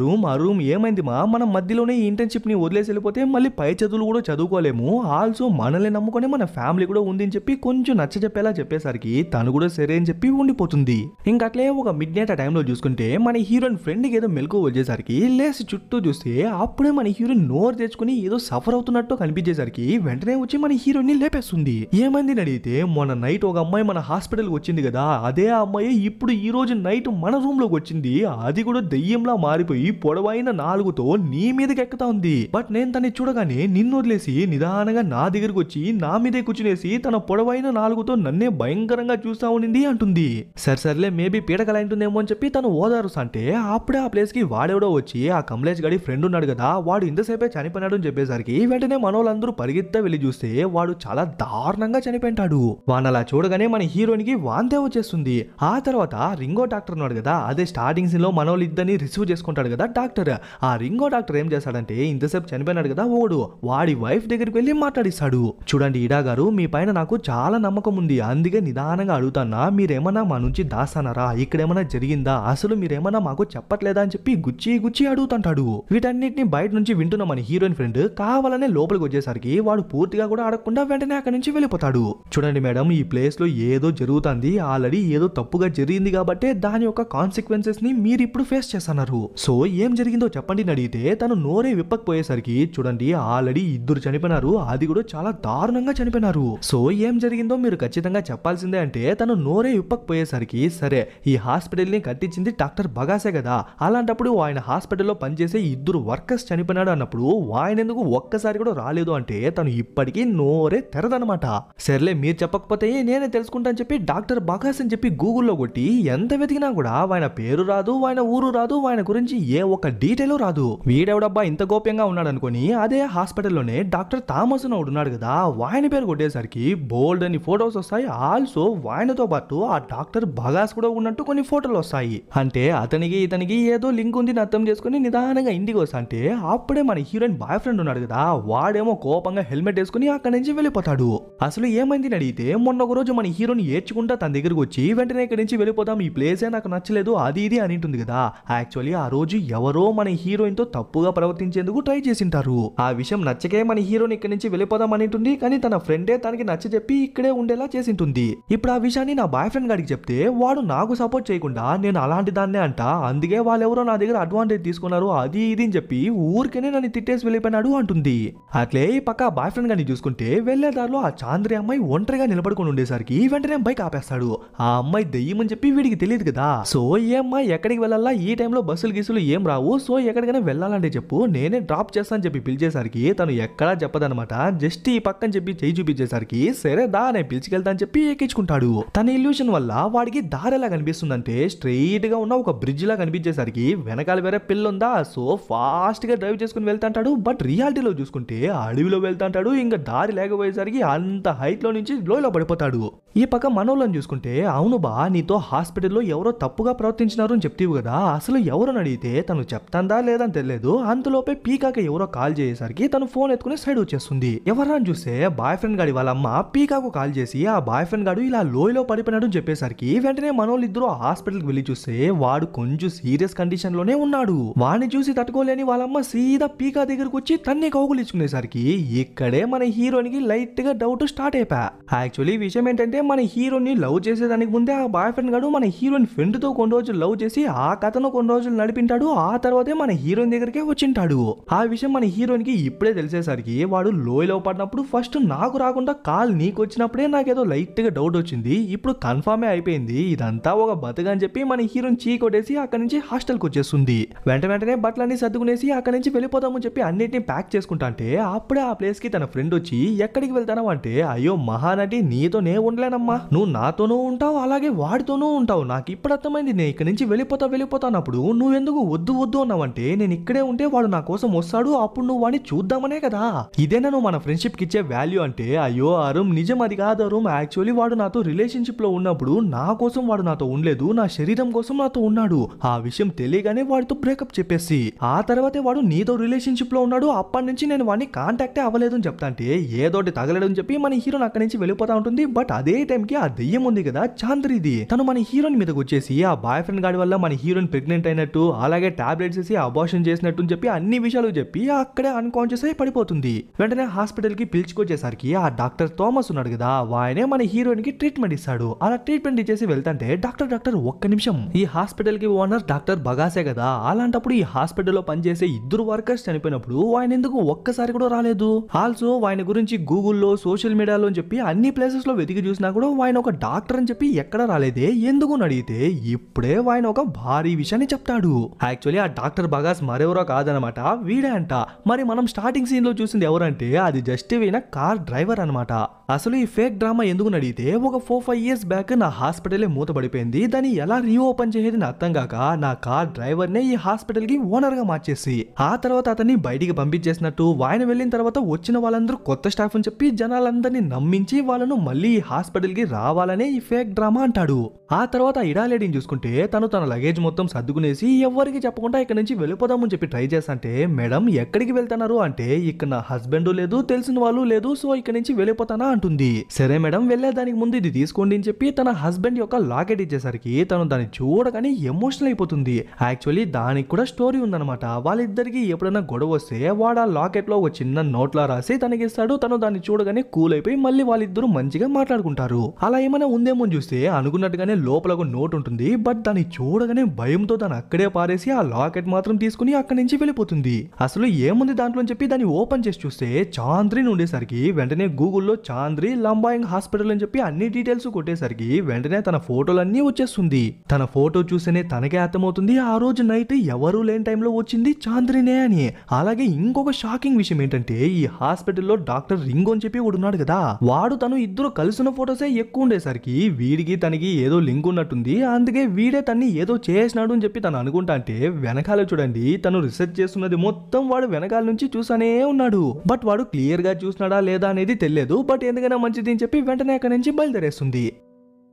రూమ్ ఏమైంది మా, మనం మధ్యలోనే ఈ ఇంటర్న్షిప్ ని వదిలేసి వెళ్ళిపోతే మళ్ళీ పై చదువులు కూడా చదువుకోలేము, ఆల్సో మనల్ని నమ్ముకొని మన ఫ్యామిలీ కూడా ఉంది అని చెప్పి కొంచెం నచ్చ చెప్పేలా చెప్పేసరికి తను కూడా సరే అని చెప్పి ఉండిపోతుంది. ఇంకా అట్లే ఒక మిడ్ నైట్ ఆ టైంలో చూసుకుంటే మన హీరోయిన్ ఫ్రెండ్కి ఏదో మెలకు వచ్చేసరికి లేసి చుట్టూ చూస్తే అప్పుడే మన హీరోయిన్ నోరు తెచ్చుకుని ఏదో సఫర్ అవుతున్నట్టు కనిపించేసరికి వెంటనే వచ్చి మన హీరోయిన్ ని లేపేస్తుంది. ఏమైంది అడిగితే మొన్న నైట్ ఒక అమ్మాయి మన హాస్పిటల్ వచ్చింది కదా, అదే ఆ అమ్మాయి ఇప్పుడు ఈ రోజు నైట్ మన రూమ్ లోకి వచ్చింది. అది కూడా దెయ్యంలా మారిపోయి పొడవైన నాలుగుతో నీ మీదకి ఎక్కుతా ఉంది. బట్ నేను తన్ని చూడగానే నిన్ను వదిలేసి నిదానంగా నా దగ్గరకు వచ్చి నా మీదే కూర్చునేసి తన పొడవైన నాలుగుతో నన్నే భయంకరంగా చూస్తా ఉండింది అంటుంది. సర్లే మేబీ పీడకల ఉంటుందేమో అని చెప్పి తను ఓదారుస్తా అంటే అప్పుడే ఆ ప్లేస్ కి వాడెవడో వచ్చి ఆ కమలేష్ గడి ఫ్రెండ్ ఉన్నాడు కదా వాడు ఇంతసేపే చనిపోయినాడు అని చెప్పేసరికి వెంటనే మనోళ్ళందరూ పరిగెత్తా వెళ్ళి చూస్తే వాడు చాలా దారుణంగా చనిపోయింటాడు. వాడిని అలా చూడగానే మన హీరోయిన్ కి వాంతే వచ్చేస్తుంది. ఆ తర్వాత రింగో డాక్టర్ ఉన్నాడు కదా, అదే స్టార్టింగ్ సీన్ లో మనోళ్ళు ఇద్దరిని రిసీవ్ చేసుకుంటాడు కదా డాక్టర్. ఆ రింగో డాక్టర్ ఏం చేస్తాడంటే ఇంతసేపు చనిపోయినాడు కదా వాడి వైఫ్ దగ్గరికి వెళ్ళి మాట్లాడిస్తాడు. చూడండి ఈడా గారు, మీ పైన నాకు చాలా నమ్మకం ఉంది, అందుకే నిదానంగా అడుగుతానా, మీరేమన్నా మా నుంచి దాస్తానారా, ఇక్కడేమన్నా జరిగిందా, అసలు మీరేమన్నా మాకు చెప్పట్లేదా అని చెప్పి గుచ్చి అడుగుతుంటాడు. వీటన్నిటిని బయట నుంచి వింటున్న మన హీరోయిన్ ఫ్రెండ్ కావాలనే లోపలికి వచ్చేసరికి వాడు పూర్తిగా కూడా అడగకుండా వెంటనే అక్కడి నుంచి వెళ్ళిపోతాడు. చూడండి మేడం, ఈ ప్లేస్ లో ఏదో జరుగుతుంది, ఆల్రెడీ ఏదో తప్పుగా జరిగింది కాబట్టి దాని యొక్క కాన్సిక్వెన్సెస్ ని మీరు ఇప్పుడు ఫేస్ చేస్తున్నారు. సో ఏం జరిగిందో చెప్పండి అని అడిగితే తను నోరే విప్పకపోయేసరికి చూడండి ఆల్రెడీ ఇద్దరు చనిపోయినారు, అది కూడా చాలా దారుణంగా చనిపోయినారు. సో ఏం జరిగిందో మీరు ఖచ్చితంగా చెప్పాల్సిందే అంటే తను నోరే విప్పకపోయేసరికి సరే ఈ హాస్పిటల్ ని కట్టించింది డాక్టర్ బగాసే కదా, అలాంటప్పుడు ఆయన హాస్పిటల్లో పనిచేసే ఇద్దరు వర్కర్స్ చనిపోయినాడు అన్నప్పుడు ఆయన ఎందుకు ఒక్కసారి కూడా రాలేదు అంటే తను ఇప్పటికీ నోరే తెరదనమాట. సర్లే మీరు చెప్పకపోతే నేనే తెలుసుకుంటా అని చెప్పి డాక్టర్ బగాస్ అని చెప్పి గూగుల్లో కొట్టి ఎంత వెతికినా కూడా ఆయన పేరు రాదు, ఆయన ఊరు రాదు, ఆయన గురించి ఏ ఒక్క డీటెయిల్ రాదు. వీడెవడబ్బా ఇంత గోప్యంగా ఉన్నాడు అనుకుని అదే హాస్పిటల్లోనే డాక్టర్ థామస్ ఉన్నాడు కదా, ఆయన పేరు కొట్టేసరికి బోల్డ్ అని ఫోటోస్ వస్తాయి. ఆల్సో ఆయనతో పాటు ఆ డాక్టర్ బగాస్ కూడా ఉన్నట్టు కొన్ని ఫోటోలు వస్తాయి. అంటే అతనికి ఇతనికి ఏదో లింక్ ఉంది అర్థం చేసుకుని నిదానంగా ఇంటికి వస్తా అంటే అప్పుడే మన హీరోయిన్ బాయ్ ఫ్రెండ్ ఉన్నాడు కదా, వాడేమో కోపంగా హెల్మెట్ వేసుకుని అక్కడి నుంచి వెళ్ళిపోతాడు. అసలు ఏమైంది అడిగితే మొన్న ఒక రోజు మన హీరోని ఏడ్చుకుంటా తన దగ్గరకు వచ్చి వెంటనే ఇక్కడి నుంచి వెళ్ళిపోదాం, ఈ ప్లేసే నాకు నచ్చలేదు అది ఇది అని ఉంటుంది కదా. యాక్చువల్లీ ఆ రోజు ఎవరో మన హీరోయిన్ తో తప్పుగా ప్రవర్తించేందుకు ట్రై చేసింటారు. ఆ విషయం నచ్చకే మన హీరోని ఇక్కడి నుంచి వెళ్ళిపోదాం అని ఉంటుంది, కానీ తన ఫ్రెండే తనకి నచ్చ చెప్పి ఇక్కడే ఉండేలా చేసింటుంది. ఇప్పుడు ఆ విషయాన్ని నా బాయ్ ఫ్రెండ్ గారికి చెప్తే వాడు నాకు సపోర్ట్ చేయకుండా నేను అలాంటి దాన్నే అంట, అందుకే వాళ్ళెవరో నా దగ్గర అడ్వాంటేజ్ తీసుకున్నారు అది ఇది అని చెప్పి ఊరికేనే నన్ను తిట్టేసి వెళ్ళిపోయినాడు అంటుంది. అట్లే ఈ పక్క బాయ్ ఫ్రెండ్ గారిని చూసుకుంటే వెళ్లే దారిలో ఆ చాంద్రి అమ్మాయి ఒంటరిగా నిలబడుకుని ఉండేసరికి వెంటనే బైక్ ఆపేస్తాడు. ఆ అమ్మాయి దెయ్యం అని చెప్పి వీడికి తెలియదు కదా. సో ఈ అమ్మాయి ఎక్కడికి వెళ్ళాలా, ఈ టైంలో బస్సులు గీసులు ఏం రావు, సో ఎక్కడికైనా వెళ్ళాలంటే చెప్పు నేనే డ్రాప్ చేస్తాను చెప్పి పిలిచేసరికి తను ఎక్కడా చెప్పదనమాట. జస్ట్ ఈ పక్కన చెప్పి చేయి చూపించేసరికి సరే దా నేను పిలిచికెళ్తా అని చెప్పి ఎక్కించుకుంటాడు. తన ఇల్యూషన్ వల్ల వాడికి దారి ఎలా కనిపిస్తుందంటే స్ట్రైట్ గా ఉన్న ఒక బ్రిడ్జ్ లా కనిపించేసరికి వెనకాల వేరే పిల్ల ఉందా, సో ఫాస్ట్ గా డ్రైవ్ చేసుకుని వెళ్తాంటాడు. బట్ రియాలిటీలో చూసుకుంటే అడవిలో వెళ్తాంటాడు. ఇంకా దారి లేకపోయేసరికి అంత హైట్ లో నుంచి లోయలో పడిపోతాడు. ఈ పక్క మనోళ్ళని చూసుకుంటే అవును బా నీతో హాస్పిటల్లో ఎవరో తప్పుగా ప్రవర్తించినారు అని చెప్తీవు కదా, అసలు ఎవరని అడిగితే తను చెప్తాందా లేదని తెలియదు. అంతలోపే పీకాకి ఎవరో కాల్ చేసేసరికి తను ఫోన్ ఎత్తుకుని సైడ్ వచ్చేస్తుంది. ఎవరని చూస్తే బాయ్ ఫ్రెండ్ గాడి వాళ్ళ అమ్మ పీకాకు కాల్ చేసి ఆ బాయ్ ఫ్రెండ్ గాడు ఇలా లోయలో పడిపోయినాడు అని చెప్పేసరికి వెంటనే మనోళ్ళు ఇద్దరు హాస్పిటల్ కి వెళ్ళి చూస్తే వాడు కొంచెం సీరియస్ కండిషన్ లోనే ఉన్నాడు. వాడిని చూసి తట్టుకోలేని వాళ్ళమ్మ సీదా పీకా దగ్గరకు వచ్చి తన్ని కౌగులించుకునేసరికి ఇక్కడే మన హీరోయిన్ కి లైట్ గా డౌట్ స్టార్ట్ అయిపోయా. యాక్చువల్లీ ఈ విషయం ఏంటంటే మన హీరోని లవ్ చేసేదానికి ముందే ఆ బాయ్ ఫ్రెండ్ గాడు మన హీరోయిన్ ఫ్రెండ్ తో కొన్ని రోజులు లవ్ చేసి ఆ కథను కొన్ని రోజులు నడిపింటాడు. ఆ తర్వాతే మన హీరోయిన్ దగ్గరికే వచ్చింటాడు. ఆ విషయం మన హీరోయిన్ కి ఇప్పుడే తెలిసేసరికి వాడు లోయలో పడినప్పుడు ఫస్ట్ నాకు రాకుండా కాల్ నీకు వచ్చినప్పుడే నాకేదో లైట్ గా డౌట్ వచ్చింది, ఇప్పుడు కన్ఫర్మే అయిపోయింది ఇదంతా ఒక బతుగా అని చెప్పి మన హీరోయిన్ చీ కొట్టేసి అక్కడి నుంచి హాస్టల్కి వచ్చేస్తుంది. వెంటనే బట్టలన్నీ సర్దుకునేసి అక్కడి నుంచి వెళ్ళిపోదామని చెప్పి అన్నిటిని ప్యాక్ చేసుకుంటా అంటే అప్పుడే ఆ ప్లేస్ కి తన ఫ్రెండ్ వచ్చి ఎక్కడికి వెళ్తావు అంటే, అయ్యో మహానటి నీతోనే ఉండలేనమ్మా, నువ్వు నాతోనూ ఉంటావు అలాగే వాడితోనూ ఉంటావు, నాకు ఇప్పుడు అర్థమైంది నేను ఇక్కడి నుంచి వెళ్ళిపోతా అన్నప్పుడు నువ్వెందుకు వద్దు అన్నావంటే, నేను ఇక్కడే ఉంటే వాడు నా కోసం వస్తాడు అప్పుడు నువ్వు వాడిని చూద్దామనే కదా, ఇదేనా నువ్వు మన ఫ్రెండ్షిప్ కి ఇచ్చే వాల్యూ అంటే. అయ్యో అరుణ్ నిజం అది కాదు అరుణ్, యాక్చువల్లీ వాడు నాతో రిలేషన్షిప్ లో ఉన్నప్పుడు నా కోసం వాడు నాతో ఉండలేదు, నా శరీరం కోసం నాతో ఉన్నాడు. ఆ విషయం తెలియగానే వాడితో బ్రేకప్ చెప్పేసి ఆ తర్వాతే వాడు నీతో రిలేషన్షిప్ లో ఉన్నాడు, అప్పటి నుంచి నేను వాడిని కాంటాక్టే అవ్వలేదు అని చెప్తా అంటే ఏదోటి తగలడని చెప్పి మన హీరోని అక్కడి నుంచి వెళ్ళిపోతా ఉంటుంది. బట్ అదే టైం కి ఆ దెయ్యం ఉంది కదా చాంద్రిది, తను మన హీరోయిన్ మీదకి వచ్చేసి ఆ బాయ్ ఫ్రెండ్ గాడి వల్ల మన హీరోయిన్ ప్రెగ్నెంట్ అయినట్టు అలాగే టాబ్లెట్స్ వేసి అబార్షన్ చేసినట్టు అని చెప్పి అన్ని విషయాలు చెప్పి అక్కడే అన్కాన్షియస్ అయి పడిపోతుంది. వెంటనే హాస్పిటల్ కి పిలుచుకొచ్చేసరికి ఆ డాక్టర్ థామస్ ఉన్నాడు కదా, ఆయనే మన హీరోయిన్ కి ట్రీట్మెంట్ ఇస్తాడు. అలా ట్రీట్మెంట్ ఇచ్చేసి వెళ్తాంటే డాక్టర్ ఒక్క నిమిషం, ఈ హాస్పిటల్ కి ఓనర్ డాక్టర్ బగాసే కదా, అలాంటప్పుడు ఈ హాస్పిటల్లో పనిచేసే ఇద్దరు వర్కర్స్ చనిపోయినప్పుడు ఆయన ఎందుకు ఒక్కసారి కూడా రాలేదు. ఆల్సో ఆయన గురించి గూగుల్లో సోషల్ మీడియాలో అని చెప్పి అన్ని ప్లేసెస్ లో వెతికి చూసినా కూడా ఆయన ఒక డాక్టర్ అని చెప్పి ఎక్కడ రాలేదే, ఎందుకు అడిగితే ఇప్పుడే ఆయన ఒక భారీ విషయాన్ని చెప్తాడు. యాక్చువల్లీ ఆ డాక్టర్ బగాస్ మరెవరో కాదనమాట, వీడే అంట. మరి మనం స్టార్టింగ్ సీన్ లో చూసింది ఎవరంటే అది జస్ట్ ఈయన కార్ డ్రైవర్ అనమాట. అసలు ఈ ఫేక్ డ్రామా ఎందుకు అడిగితే, ఒక 4-5 years బ్యాక్ నా హాస్పిటలే మూతపడిపోయింది, దాన్ని ఎలా రీఓపెన్ చేసేది అర్థం కాక నా కార్ డ్రైవర్ నే ఈ హాస్పిటల్ కి ఓనర్ గా మార్చేసి ఆ తర్వాత అతన్ని బయటికి పంపించేసినట్టు, ఆయన వెళ్ళిన తర్వాత వచ్చిన వాళ్ళందరూ కొత్త స్టాఫ్ అని చెప్పి జనాలందరినీ నమ్మించి వాళ్ళను మళ్ళీ ఈ హాస్పిటల్ కి రావాలనే ఈ ఫేక్ డ్రామా అంటాడు. ఆ తర్వాత ఇడాలేడీని చూసుకుంటే తను తన లగేజ్ మొత్తం సర్దుకునేసి ఎవరికి చెప్పకుండా ఇక్కడ నుంచి వెళ్ళిపోదామని చెప్పి ట్రై చేస్తాంటే, మేడం ఎక్కడికి వెళ్తున్నారు అంటే, ఇక్కడ నా హస్బెండ్ లేదు తెలిసిన వాళ్ళు లేదు సో ఇక్కడ నుంచి వెళ్ళిపోతానా అంటుంది. సరే మేడం వెళ్ళేదానికి ముందు ఇది తీసుకోండి అని చెప్పి తన హస్బెండ్ యొక్క లాకెట్ ఇచ్చేసరికి తను దాన్ని చూడగానే ఎమోషనల్ అయిపోతుంది. యాక్చువల్లీ దానికి కూడా స్టోరీ ఉందన్నమాట. వాళ్ళిద్దరికి ఎప్పుడైనా గొడవ వస్తే వాడు ఆ లాకెట్ లో ఒక చిన్న నోట్లా రాసి తనకి ఇస్తాడు, తను దాన్ని చూడగానే కూల్ అయిపోయి మళ్ళీ వాళ్ళిద్దరూ మంచిగా మాట్లాడుకుంటారు. అలా ఏమైనా ఉందేమో చూస్తే అనుకున్నట్టుగానే లోపల ఒక నోట్ ఉంటుంది, బట్ దాన్ని చూడగానే భయంతో దాన్ని అక్కడే పారేసి ఆ లాకెట్ మాత్రం తీసుకుని అక్కడి నుంచి వెళ్ళిపోతుంది. అసలు ఏముంది దాంట్లో అని చెప్పి దాన్ని ఓపెన్ చేసి చూస్తే చాంద్రిని ఉండేసరికి వెంటనే గూగుల్లో చాంద్రి లంబాయింగ్ హాస్పిటల్ అని చెప్పి అన్ని డీటెయిల్స్ కొట్టేసరికి వెంటనే తన ఫోటోలన్నీ వచ్చేస్తుంది. తన ఫోటో చూస్తేనే తనకే అర్థమవుతుంది ఆ రోజు నైట్ ఎవరూ లేని టైంలో వచ్చింది చాంద్రినే అని. అలాగే ఇంకొక షాకింగ్ విషయం ఏంటంటే, ఈ హాస్పిటల్లో డాక్టర్ రింగో అని చెప్పి ఉన్నాడు కదా, వాడు తను ఇద్దరు కలిసిన ఫోటోసే ఎక్కువ ఉండేసరికి వీడికి తనకి ఏదో లింక్ ఉన్నట్టుంది, అందుకే వీడే తన్ని ఏదో చేసినాడు అని చెప్పి తను అనుకుంటా అంటే వెనకాల చూడండి తను రీసెర్చ్ చేస్తున్నది మొత్తం వాడు వెనకాల నుంచి చూసానే ఉన్నాడు. బట్ వాడు క్లియర్ గా చూసినాడా లేదా అనేది తెలియదు, బట్ ఎందుకైనా మంచిది అని చెప్పి వెంటనే అక్కడి నుంచి బయలుదేరేస్తుంది.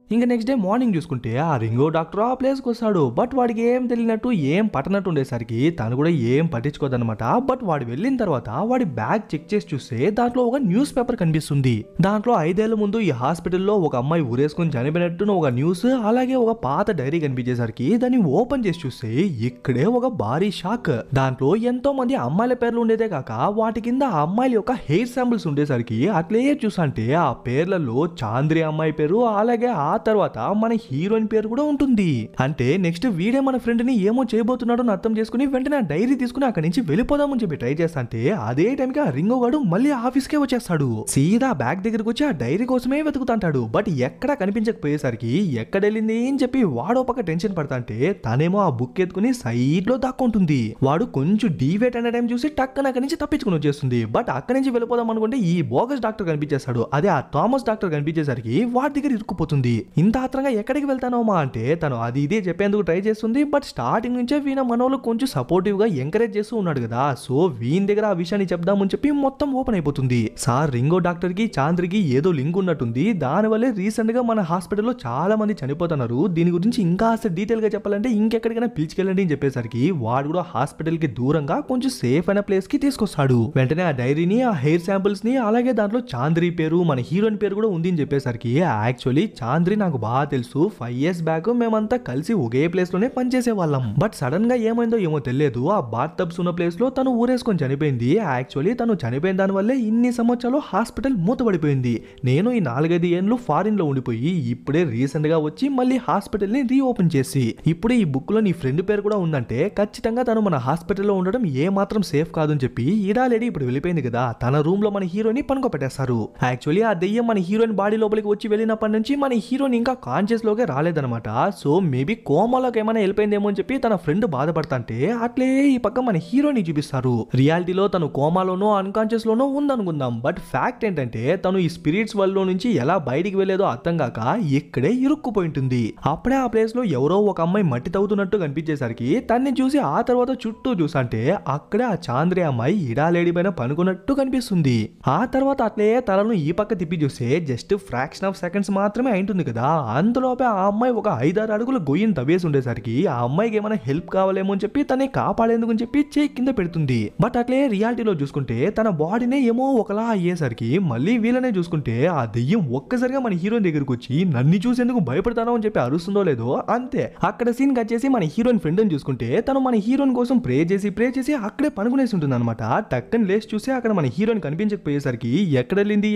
ఇంకా నెక్స్ట్ డే మార్నింగ్ చూసుకుంటే ఆ రింగో డాక్టర్ ఆ ప్లేస్కి వస్తాడు. బట్ వాడికి ఏం తెలియనట్టు ఏం పట్టనట్టు ఉండేసరికి తను కూడా ఏం పట్టించుకోదనమాట. బట్ వాడు వెళ్ళిన తర్వాత వాడి బ్యాగ్ చెక్ చేసి చూస్తే దాంట్లో ఒక న్యూస్ పేపర్ కనిపిస్తుంది. దాంట్లో 5 ఏళ్ల ముందు ఈ హాస్పిటల్లో ఒక అమ్మాయి ఊరేసుకుని చనిపోయినట్టు ఒక న్యూస్ అలాగే ఒక పాత డైరీ కనిపించేసరికి దాన్ని ఓపెన్ చేసి చూస్తే ఇక్కడే ఒక భారీ షాక్. దాంట్లో ఎంతో మంది అమ్మాయిల పేర్లు ఉండేదే కాక వాటి కింద ఆ అమ్మాయిల యొక్క హెయిర్ శాంపిల్స్ ఉండేసరికి అట్లే చూసంటే ఆ పేర్లలో చాంద్రి అమ్మాయి పేరు అలాగే ఆ తర్వాత మన హీరోయిన్ పేరు కూడా ఉంటుంది. అంటే నెక్స్ట్ వీడే మన ఫ్రెండ్ ని ఏమో చేయబోతున్నాడో అర్థం చేసుకుని వెంటనే ఆ డైరీ తీసుకుని అక్కడి నుంచి వెళ్ళిపోదామని చెప్పి ట్రై చేస్తాంటే అదే టైంకి ఆ రింగో గాడు మళ్ళీ ఆఫీస్కే వచ్చేస్తాడు. సీదా బ్యాగ్ దగ్గరకు వచ్చి ఆ డైరీ కోసమే వెతుకుతాంటాడు. బట్ ఎక్కడా కనిపించకపోయేసరికి ఎక్కడ వెళ్ళింది అని చెప్పి వాడు పక్క టెన్షన్ పడతాంటే తనేమో ఆ బుక్ ఎత్తుకుని సైడ్ లో దాక్కుంటుంది. వాడు కొంచెం డీవేట్ అనే టైం చూసి టక్కన అక్కడి నుంచి తప్పించుకుని వచ్చేస్తుంది. బట్ అక్కడి నుంచి వెళ్ళిపోదాం అనుకుంటే ఈ బోగస్ డాక్టర్ కనిపించేస్తాడు. అదే ఆ థామస్ డాక్టర్ కనిపించేసరికి వాడి దగ్గర ఇరుక్కుపోతుంది. ఇంత ఆత్రంగా ఎక్కడికి వెళ్తానోమా అంటే తను అది ఇదే చెప్పేందుకు ట్రై చేస్తుంది. బట్ స్టార్టింగ్ నుంచే వీణ మనోళ్ళు కొంచెం సపోర్టివ్ గా ఎంకరేజ్ చేస్తూ ఉన్నాడు కదా, సో వీని దగ్గర ఆ విషయాన్ని చెప్దామని చెప్పి మొత్తం ఓపెన్ అయిపోతుంది. సార్ రింగో డాక్టర్ కి చాంద్రికి ఏదో లింక్ ఉన్నట్టుంది, దానివల్లే రీసెంట్ గా మన హాస్పిటల్లో చాలా మంది చనిపోతున్నారు, దీని గురించి ఇంకా డీటెయిల్ గా చెప్పాలంటే ఇంకెక్కడికైనా పిలిచికెళ్ళండి అని చెప్పేసరికి వాడు కూడా హాస్పిటల్ కి దూరంగా కొంచెం సేఫ్ అయిన ప్లేస్ కి తీసుకొస్తాడు. వెంటనే ఆ డైరీని ఆ హెయిర్ శాంపిల్స్ ని అలాగే దాంట్లో చాంద్రి పేరు మన హీరోయిన్ పేరు కూడా ఉంది అని చెప్పేసరికి యాక్చువల్లీ చాంద్రి యాక్చువల్లీ నాకు బాగా తెలుసు 5 years బ్యాక్ మేమంతా కలిసి ఒకే ప్లేస్ లోనే పనిచేసే వాళ్ళం. బట్ సడన్ గా ఏమైందో ఏమో తెలియదు, ఆ బాత్ టబ్స్ ఉన్న ప్లేస్ లో తను ఊరేసుకొని చనిపోయింది. యాక్చువల్లీ తను చనిపోయిన దాని వల్లే ఇన్ని సంవత్సరాలు హాస్పిటల్ మూతపడిపోయింది. నేను ఈ 4-5 ఏళ్ళు ఫారిన్ లో ఉండిపోయి ఇప్పుడే రీసెంట్ గా వచ్చి మళ్ళీ హాస్పిటల్ ని రీఓపెన్ చేసి ఇప్పుడు ఈ బుక్ లో నీ ఫ్రెండ్ పేరు కూడా ఉందంటే ఖచ్చితంగా తను మన హాస్పిటల్లో ఉండడం ఏ మాత్రం సేఫ్ కాదని చెప్పి ఇడా లేడీ ఇప్పుడు వెళ్ళిపోయింది కదా, తన రూమ్ లో మన హీరోని పనుకోబెట్టేస్తారు. యాక్చువల్లీ ఆ దెయ్యం మన హీరోయిన్ బాడీ లోపలికి వచ్చి వెళ్ళినప్పటి నుంచి మన హీరోయిన్ ఇంకా కాన్షియస్ లోకే రాలేదన్నమాట. సో మేబీ కోమాలోకి ఏమైనా వెళ్ళిపోయిందేమో అని చెప్పి తన ఫ్రెండ్ బాధపడతాంటే అట్లే ఈ పక్క మన హీరోని చూపిస్తారు. రియాలిటీలో తను కోమాలోనో అన్కాన్షియస్ లోనో ఉందనుకుందాం, బట్ ఫ్యాక్ట్ ఏంటంటే తను ఈ స్పిరిట్స్ వరల్డ్ లో నుంచి ఎలా బయటికి వెళ్ళేదో అర్థం కాక ఇక్కడే ఇరుక్కుపోయింటుంది. అప్పుడే ఆ ప్లేస్ లో ఎవరో ఒక అమ్మాయి మట్టి తవ్వుతున్నట్టు కనిపించేసరికి తన్ని చూసి ఆ తర్వాత చుట్టూ చూసంటే అక్కడే ఆ చాంద్రి అమ్మాయి ఇడా లేడీ పైన పనుకున్నట్టు కనిపిస్తుంది. ఆ తర్వాత అట్లే తలను ఈ పక్క తిప్పి చూస్తే జస్ట్ ఫ్రాక్షన్ ఆఫ్ సెకండ్స్ మాత్రమే అయింటుంది కదా, అంతలోపే ఆ అమ్మాయి ఒక 5-6 అడుగుల గొయ్యిని తవ్వేసి ఉండేసరికి ఆ అమ్మాయికి ఏమైనా హెల్ప్ కావాలేమో అని చెప్పి తనే కాపాడేందుకు అని చెప్పి చేయి కింద పెడుతుంది. బట్ అట్లే రియాలిటీలో చూసుకుంటే తన బాడీనే ఏమో ఒకలా అయ్యేసరికి మళ్ళీ వీళ్ళనే చూసుకుంటే ఆ దెయ్యం ఒక్కసారిగా మన హీరోయిన్ దగ్గరకు వచ్చి నన్ను చూసేందుకు భయపడతానో అని చెప్పి అరుస్తుందో లేదో అంతే. అక్కడ సీన్ కట్ చేసి మన హీరోయిన్ ఫ్రెండ్ అని చూసుకుంటే తను మన హీరోయిన్ కోసం ప్రే చేసి అక్కడే పనుకునేసి ఉంటుంది అనమాట. టక్కని లేచి చూసి అక్కడ మన హీరోయిన్ కనిపించకపోయేసరికి ఎక్కడ వెళ్ళింది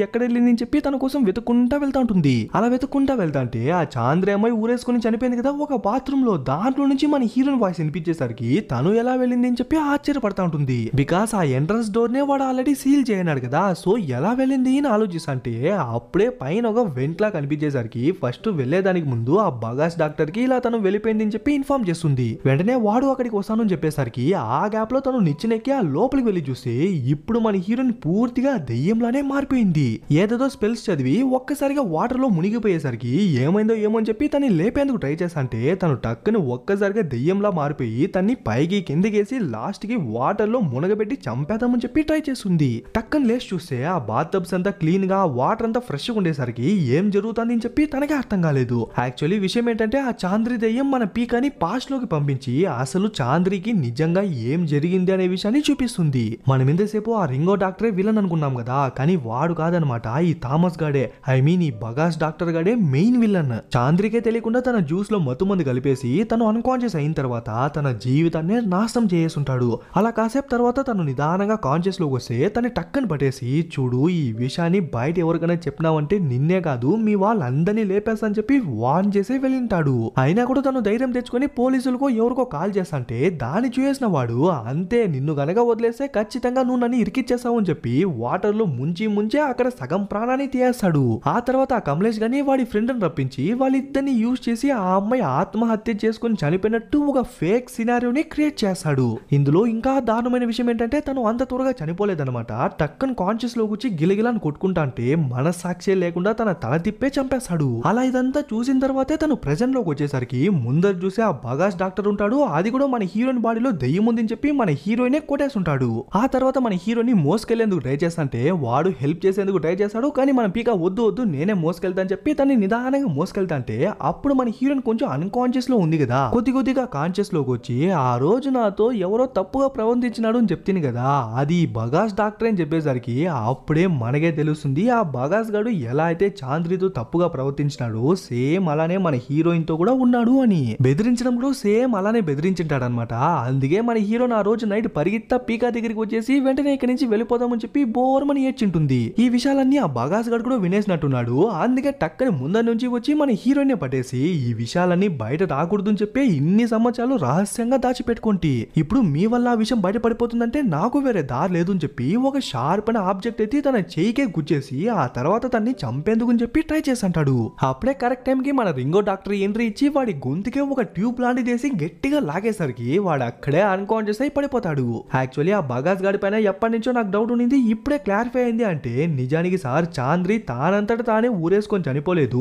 అని చెప్పి తన కోసం వెతుక్కుంటా వెళ్తా ఉంటుంది. అలా వెతుక్కుంటా వెళ్తా అంటే ఆ చాంద్రి అమ్మాయి ఊరేసుకుని చనిపోయింది కదా ఒక బాత్రూమ్ లో, దాంట్లో నుంచి మన హీరోయిన్ వాయిస్ వినిపించేసరికి తను ఎలా వెళ్ళింది అని చెప్పి ఆశ్చర్యపడతా ఉంటుంది. బికాస్ ఆ ఎంట్రన్స్ డోర్ నే వాడు ఆల్రెడీ సీల్ చేయనాడు కదా, సో ఎలా వెళ్ళింది అని ఆలోచిస్తుంటే అప్పుడే పైన ఒక వెంట్ లా కనిపించేసరికి ఫస్ట్ వెళ్లేదానికి ముందు ఆ బగాస్ డాక్టర్ కి ఇలా తను వెళ్ళిపోయింది అని చెప్పి ఇన్ఫార్మ్ చేస్తుంది. వెంటనే వాడు అక్కడికి వస్తాను అని చెప్పేసరికి ఆ గ్యాప్ లో తను నిచ్చినెక్కి ఆ లోపలికి వెళ్లి చూస్తే ఇప్పుడు మన హీరోయిన్ పూర్తిగా దెయ్యంలానే మారిపోయింది. ఏదేదో స్పెల్స్ చదివి ఒక్కసారిగా వాటర్ లో మునిగిపోయేసరికి ఏమైందో ఏమో అని చెప్పి తన్ని లేపేందుకు ట్రై చేస్తాంటే తను టక్కుని ఒక్కసారిగా దెయ్యంలా మారిపోయి తన్ని పైకి కిందకేసి లాస్ట్ కి వాటర్ లో మునగబెట్టి చంపేద్దామని చెప్పి ట్రై చేస్తుంది. టక్కని లేచి చూస్తే ఆ బాత్ టబ్స్ అంతా క్లీన్ గా వాటర్ అంతా ఫ్రెష్ గా ఉండేసరికి ఏం జరుగుతుంది అని చెప్పి తనకే అర్థం కాలేదు. యాక్చువల్లీ విషయం ఏంటంటే ఆ చాంద్రి దెయ్యం మన పీకాని పాస్ట్ లోకి పంపించి అసలు చాంద్రికి నిజంగా ఏం జరిగింది అనే విషయాన్ని చూపిస్తుంది. మనం ఎంతసేపు ఆ రింగో డాక్టరే విలన్ అనుకున్నాం కదా, కానీ వాడు కాదనమాట, ఈ థామస్ గాడే, ఐ మీన్ ఈ బగాస్ డాక్టర్ గాడే మెయిన్ విలన్. చాంద్రికే తెలియకుండా తన జ్యూస్ లో మత్తుమంది కలిపేసి తను అన్కాన్షియస్ అయిన తర్వాత తన జీవితాన్ని నాశనం చేస్తుంటాడు. అలా కాసేపు తర్వాత తను నిదానంగా కాన్షియస్ లోకి వస్తే తన టక్కని పట్టేసి చూడు ఈ విషయాన్ని బయట ఎవరికైనా చెప్పినావంటే నిన్నే కాదు మీ వాళ్ళందరినీ లేపేస్తా అని చెప్పి వార్న్ చేసి వెళ్ళింటాడు. అయినా కూడా తను ధైర్యం తెచ్చుకొని పోలీసులకు ఎవరికో కాల్ చేస్తాంటే దాన్ని చూసిన వాడు అంతే నిన్ను గనక వదిలేస్తే ఖచ్చితంగా నువ్వు నన్ను ఇరికిచ్చేస్తావు అని చెప్పి వాటర్ లో ముంచే అక్కడ సగం ప్రాణాన్ని తీయేస్తాడు. ఆ తర్వాత ఆ కమలేష్ గాని వాడి ఫ్రెండ్ ని రప్పించి వాళ్ళిద్దరిని యూజ్ చేసి ఆ అమ్మాయి ఆత్మహత్య చేసుకుని చనిపోయినట్టు ఒక ఫేక్ సినారియోని క్రియేట్ చేస్తాడు. ఇందులో ఇంకా దారుణమైన విషయం ఏంటంటే తను అంత త్వరగా చనిపోలేదన్నమాట. టక్కన్ కాన్షియస్ లో కూర్చి గిలగిలాని కొట్టుకుంటా అంటే మనస్సాక్షి లేకుండా తన తల తిప్పే చంపేస్తాడు. అలా ఇదంతా చూసిన తర్వాతే తను ప్రెజెంట్ లోకి వచ్చేసరికి ముందర చూసి ఆ బగాస్ డాక్టర్ ఉంటాడు, అది కూడా మన హీరోయిన్ బాడీలో దెయ్యం ఉందని చెప్పి మన హీరోయినే కొట్టేసి ఉంటాడు. ఆ తర్వాత మన హీరోని మోసుకెళ్లేందుకు ట్రై చేస్తాంటే వాడు హెల్ప్ చేసేందుకు ట్రై చేస్తాడు, కానీ మన పీక వద్దు నేనే మోసుకెళ్తా అని చెప్పి తన్ని నిదానంగా మోసుకెళ్తా అంటే అప్పుడు మన హీరోయిన్ కొంచెం అన్కాన్షియస్ లో ఉంది కదా, కొద్దిగా కాన్షియస్ లోకి వచ్చి ఆ రోజు నాతో ఎవరో తప్పుగా ప్రవర్తించినాడు అని చెప్తుంది కదా, అది బగాస్ డాక్టర్ అని చెప్పేసరికి అప్పుడే మనకే తెలుస్తుంది ఆ బగాస్ గాడు ఎలా అయితే చాంద్రితో తప్పుగా ప్రవర్తించినాడు సేమ్ అలానే మన హీరోయిన్ తో కూడా ఉన్నాడు అని. బెదిరించడం కూడా సేమ్ అలానే బెదిరించింటాడు అనమాట. అందుకే మన హీరోయిన్ ఆ రోజు నైట్ పరిగెత్తా పీకా దగ్గరికి వచ్చేసి వెంటనే ఇక్కడి నుంచి వెళ్ళిపోదామని చెప్పి బోర్మని ఏడ్చింటుంది. ఈ విషయాలన్నీ ఆ బగాస్ గాడు కూడా వినేసినట్టున్నాడు. అందుకే టక్కని ముందర నుంచి వచ్చి మన హీరోయిన్ పట్టేసి ఈ విషయాలన్నీ బయట రాకూడదు అని చెప్పి ఇన్ని సంవత్సరాలు రహస్యంగా దాచిపెట్టుకుంటే ఇప్పుడు మీ వల్ల ఆ విషయం బయట పడిపోతుందంటే నాకు వేరే దారి లేదు అని చెప్పి ఒక షార్ప్ అయిన ఆబ్జెక్ట్ అయితే తన చేయికే గుచ్చేసి ఆ తర్వాత తన్ని చంపేందుకు అని చెప్పి ట్రై చేస్తుంటాడు. అప్పుడే కరెక్ట్ టైం కి మన రింగో డాక్టర్ ఎంట్రీ ఇచ్చి వాడి గొంతుకే ఒక ట్యూబ్ లాంటిది వేసి గట్టిగా లాగేసరికి వాడు అక్కడే అన్కాన్షియస్ అయి పడిపోతాడు. యాక్చువల్లీ ఆ బగాస్ గాడి పైన ఎప్పటి నుంచో నాకు డౌట్ ఉంది, ఇప్పుడే క్లారిఫై అయింది. అంటే నిజానికి సార్ చాంద్రి తానంతట తానే ఊరేసుకొని చనిపోలేదు,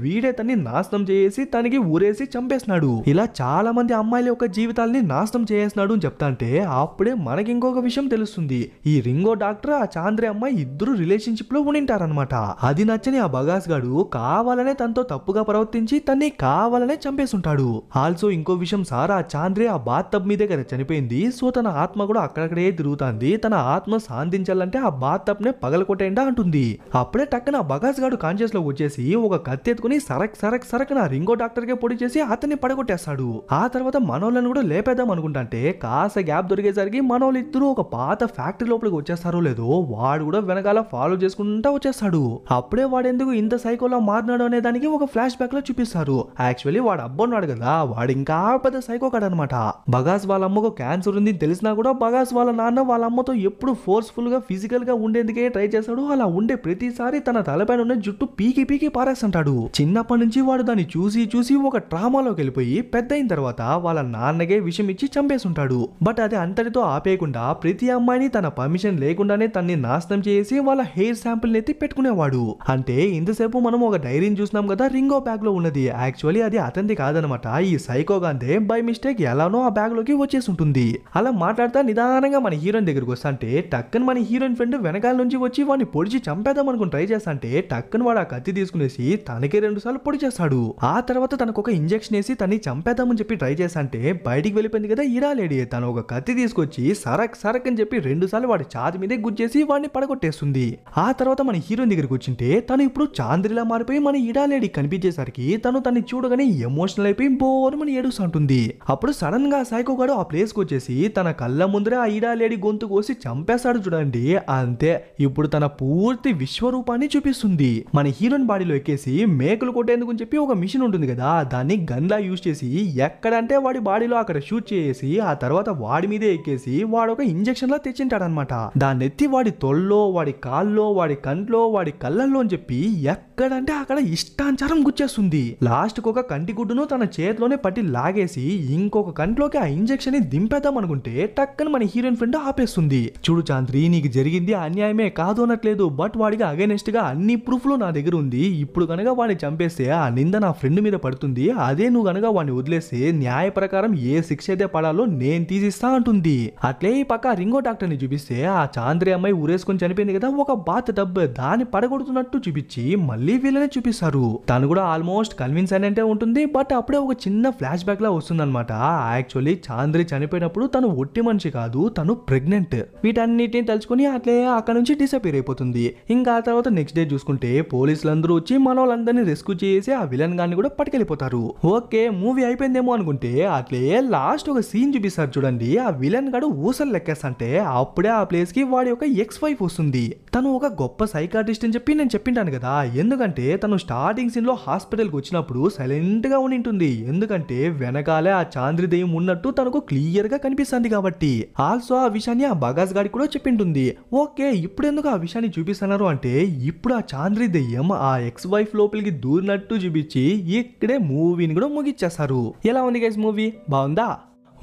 వీడే తన్ని నాశనం చేసి తనకి ఊరేసి చంపేసినాడు. ఇలా చాలా మంది అమ్మాయిల యొక్క జీవితాలని నాశనం చేసేసినాడు అని చెప్తా అంటే అప్పుడే మనకి ఇంకొక విషయం తెలుస్తుంది. ఈ రింగో డాక్టర్ ఆ చాంద్రి అమ్మాయి ఇద్దరు రిలేషన్షిప్ లో ఉండింటారనమాట. అది నచ్చని ఆ బగాస్ గాడు కావాలనే తనతో తప్పుగా ప్రవర్తించి తన్ని కావాలనే చంపేసుంటాడు. ఆల్సో ఇంకో విషయం సార్, ఆ చాంద్రి ఆ బాత్ టబ్ మీదే కదా చనిపోయింది, సో తన ఆత్మ కూడా అక్కడక్కడే తిరుగుతుంది. తన ఆత్మ శాంతించాలంటే ఆ బాత్ టబ్ నే పగలకొట్టేయండి అంటుంది. అప్పుడే టక్కన ఆ బగాస్ గాడు కాన్షియస్ లో వచ్చేసి ఒక కత్తి ఎత్తుకుని సరక్ నా రింగో డాక్టర్ కే పొడి చేసి అతన్ని పడగొట్టేస్తాడు. ఆ తర్వాత మనోళ్ళని కూడా లేపేద్దాం అనుకుంటే కాస్త గ్యాప్ దొరికేసరికి మనోళ్ళు ఇద్దరు ఒక పాత ఫ్యాక్టరీ లోపలికి వచ్చేస్తారో లేదో వాడు కూడా వెనకాల ఫాలో చేసుకుంటా వచ్చేస్తాడు. అప్పుడే వాడు ఎందుకు ఇంత సైకోలా మారినాడు అనే దానికి ఒక ఫ్లాష్ బ్యాక్ లో చూపిస్తారు. యాక్చువల్లీ వాడు అబ్బన్నాడు కదా, వాడు ఇంకా పెద్ద సైకో కాడనమాట. బగాస్ వాళ్ళ అమ్మకు క్యాన్సర్ ఉంది తెలిసినా కూడా బగాస్ వాళ్ళ నాన్న వాళ్ళ అమ్మతో ఎప్పుడు ఫోర్స్ఫుల్ గా ఫిజికల్ గా ఉండేందుకే ట్రై చేస్తాడు. అలా ఉండే ప్రతిసారి తన తలపైన ఉన్న జుట్టు పీకి పారేస్తుంటాడు. చిన్నప్పటి నుంచి వాడు దాన్ని చూసి ఒక ట్రామాలోకి వెళ్ళిపోయి పెద్ద అయిన తర్వాత వాళ్ళ నాన్నకే విషయం ఇచ్చి చంపేస్తుంటాడు. బట్ అది అంతటితో ఆపేయకుండా ప్రతి అమ్మాయిని తన పర్మిషన్ లేకుండానే తన్ని నాశనం చేసి వాళ్ళ హెయిర్ శాంపుల్ ఎత్తి పెట్టుకునేవాడు. అంటే ఇంతసేపు మనం ఒక డైరీని చూసినాం కదా రింగో బ్యాగ్ లో ఉన్నది, యాక్చువల్లీ అది అతనిది కాదనమాట. ఈ సైకోగాందే బై మిస్టేక్ ఎలానో ఆ బ్యాగ్ లోకి వచ్చేసి ఉంటుంది. అలా మాట్లాడుతా నిదానంగా మన హీరోయిన్ దగ్గరకు వస్తాంటే టక్కన్ మన హీరోయిన్ ఫ్రెండ్ వెనకాల నుంచి వచ్చి వాడిని పొడిచి చంపేద్దాం అనుకుని ట్రై చేస్తాంటే టక్కన్ వాడు ఆ కత్తి తీసుకునేసి తనకే 2 సార్లు పొడి చేస్తాడు. ఆ తర్వాత తనకు ఒక ఇంజెక్షన్ వేసి తన్ని చంపేద్దామని చెప్పి ట్రై చేస్తాంటే బయటికి వెళ్ళిపోయింది కదా ఈరా లేడీ, తను ఒక కత్తి తీసుకొచ్చి సరక్ అని చెప్పి 2 సార్లు వాడి ఛాతి మీదే గుచ్చేసి వాడిని పడగొట్టేస్తుంది. ఆ తర్వాత మన హీరోయిన్ దగ్గరికి వచ్చింటే తను ఇప్పుడు చాంద్రిలా మారిపోయి మన ఈడా లేడీ కనిపించేసరికి తన్ని చూడగానే ఎమోషనల్ అయిపోయి బోర్మని ఏడుస్తుంటుంది. అప్పుడు సడన్ గా సైకో గాడు ఆ ప్లేస్ కి వచ్చేసి తన కళ్ళ ముందరే ఆ ఈడా లేడీ గొంతు కోసి చంపేస్తాడు చూడండి. అంతే, ఇప్పుడు తన పూర్తి విశ్వరూపాన్ని చూపిస్తుంది. మన హీరోయిన్ బాడీలో ఎక్కేసి మేకులు కొట్టేందుకు చెప్పి ఒక మిషన్ ఉంటుంది కదా, దాన్ని గన్లా యూజ్ చేసి ఎక్కడంటే వాడి బాడీలో అక్కడ షూట్ చేసి ఆ తర్వాత వాడి మీదే ఎక్కేసి వాడు ఒక ఇంజెక్షన్ లా తెచ్చింటాడనమాట. దాన్ని ఎత్తి వాడి తొల్లో, వాడి కాల్లో, వాడి కంట్లో, వాడి కళ్ళల్లో అని చెప్పి ఎక్కడంటే అక్కడ ఇష్టానుసారం గుచ్చేస్తుంది. లాస్ట్ కు ఒక కంటి గుడ్డును తన చేతిలోనే పట్టి లాగేసి ఇంకొక కంట్లోకి ఆ ఇంజెక్షన్ ని దింపేద్దాం అనుకుంటే టక్కని మన హీరోయిన్ ఫ్రెండ్ ఆపేస్తుంది. చూడు చాంద్రి, నీకు జరిగింది అన్యాయమే కాదు అనట్లేదు, బట్ వాడికి అగైనెస్ట్ గా అన్ని ప్రూఫ్లు నా దగ్గర ఉంది. ఇప్పుడు కనుక వాడిని చంపేస్తే ఆ నింద నా ఫ్రెండ్ మీద పడుతుంది. అదే నువ్వు కనుక వాడిని వదిలేస్తే న్యాయ ప్రకారం ఏ శిక్ష అయితే పడాలో నేను తీసిస్తా అంటుంది. అట్లే ఈ పక్క రింగో డాక్టర్ ని చూపిస్తే ఆ చాంద్రి అమ్మాయి ఊరేసుకొని చనిపోయింది కదా ఒక బాత్ టబ్, దాన్ని పడగొడుతున్నట్టు చూపించి మళ్ళీ వీళ్ళని చూపిస్తారు. తను కూడా ఆల్మోస్ట్ కన్విన్స్ అయినట్టే ఉంటుంది. బట్ అప్పుడే ఒక చిన్న ఫ్లాష్ బ్యాక్ లా వస్తుంది అనమాట. యాక్చువల్లీ చాంద్రి చనిపోయినప్పుడు తను ఒట్టి మనిషి కాదు, తను ప్రెగ్నెంట్. వీటన్నిటిని తలుచుకుని అట్లే అక్కడ నుంచి డిసపియర్ అయిపోతుంది. ఇంకా ఆ తర్వాత నెక్స్ట్ డే చూసుకుంటే పోలీసులందరూ వచ్చి మన వాళ్ళందరినీ రెస్క్యూ చేసి ఆ విలన్ గాన్ని కూడా పట్టుకెళ్ళిపోతారు. ఓకే, మూవీ అయిపోయిందేమో అనుకుంటే అట్లే లాస్ట్ ఒక సీన్ చూపిస్తారు చూడండి. ఆ విలన్ గాడు ఊసలు లెక్కేస్తంటే అప్పుడే ఆ ప్లేస్ కి వాడి ఒక ఎక్స్ వైఫ్ వస్తుంది. తను ఒక గొప్ప సైకాట్రిస్ట్ అని చెప్పి నేను చెప్పింటాను కదా, ఎందుకంటే తను స్టార్టింగ్ సీన్ లో హాస్పిటల్ కి వచ్చినప్పుడు సైలెంట్ గా ఉండింటుంది. ఎందుకంటే వెనకాలే ఆ చాంద్రి దెయ్యం ఉన్నట్టు తనకు క్లియర్ గా కనిపిస్తుంది కాబట్టి. ఆల్సో ఆ విషయాన్ని ఆ బగాస్ గాడి కూడా చెప్పింటుంది. ఓకే, ఇప్పుడు ఎందుకు ఆ విషయాన్ని చూపిస్తున్నారు అంటే ఇప్పుడు ఆ చాంద్రి దెయ్యం ఆ ఎక్స్ వైఫ్ లోపలికి దూరినట్టు చూపించి ఇక్కడే మూవీని కూడా ముగిచ్చేస్తారు. ఎలా ఉంది గైస్ మూవీ? బాగుందా?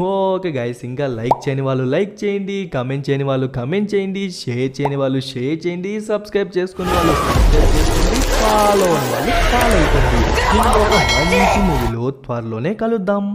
ఓకే గైస్, ఇంకా లైక్ చేయని వాళ్ళు లైక్ చేయండి, కమెంట్ చేయని వాళ్ళు కమెంట్ చేయండి, షేర్ చేయని వాళ్ళు షేర్ చేయండి, సబ్స్క్రైబ్ చేసుకునే వాళ్ళు సబ్స్క్రైబ్ చేసుకోండి, ఫాలో అవ్వండి, ఫాలో అయిపోండి. ఇంకొక మంచి మూవీలో త్వరలోనే కలుద్దాం.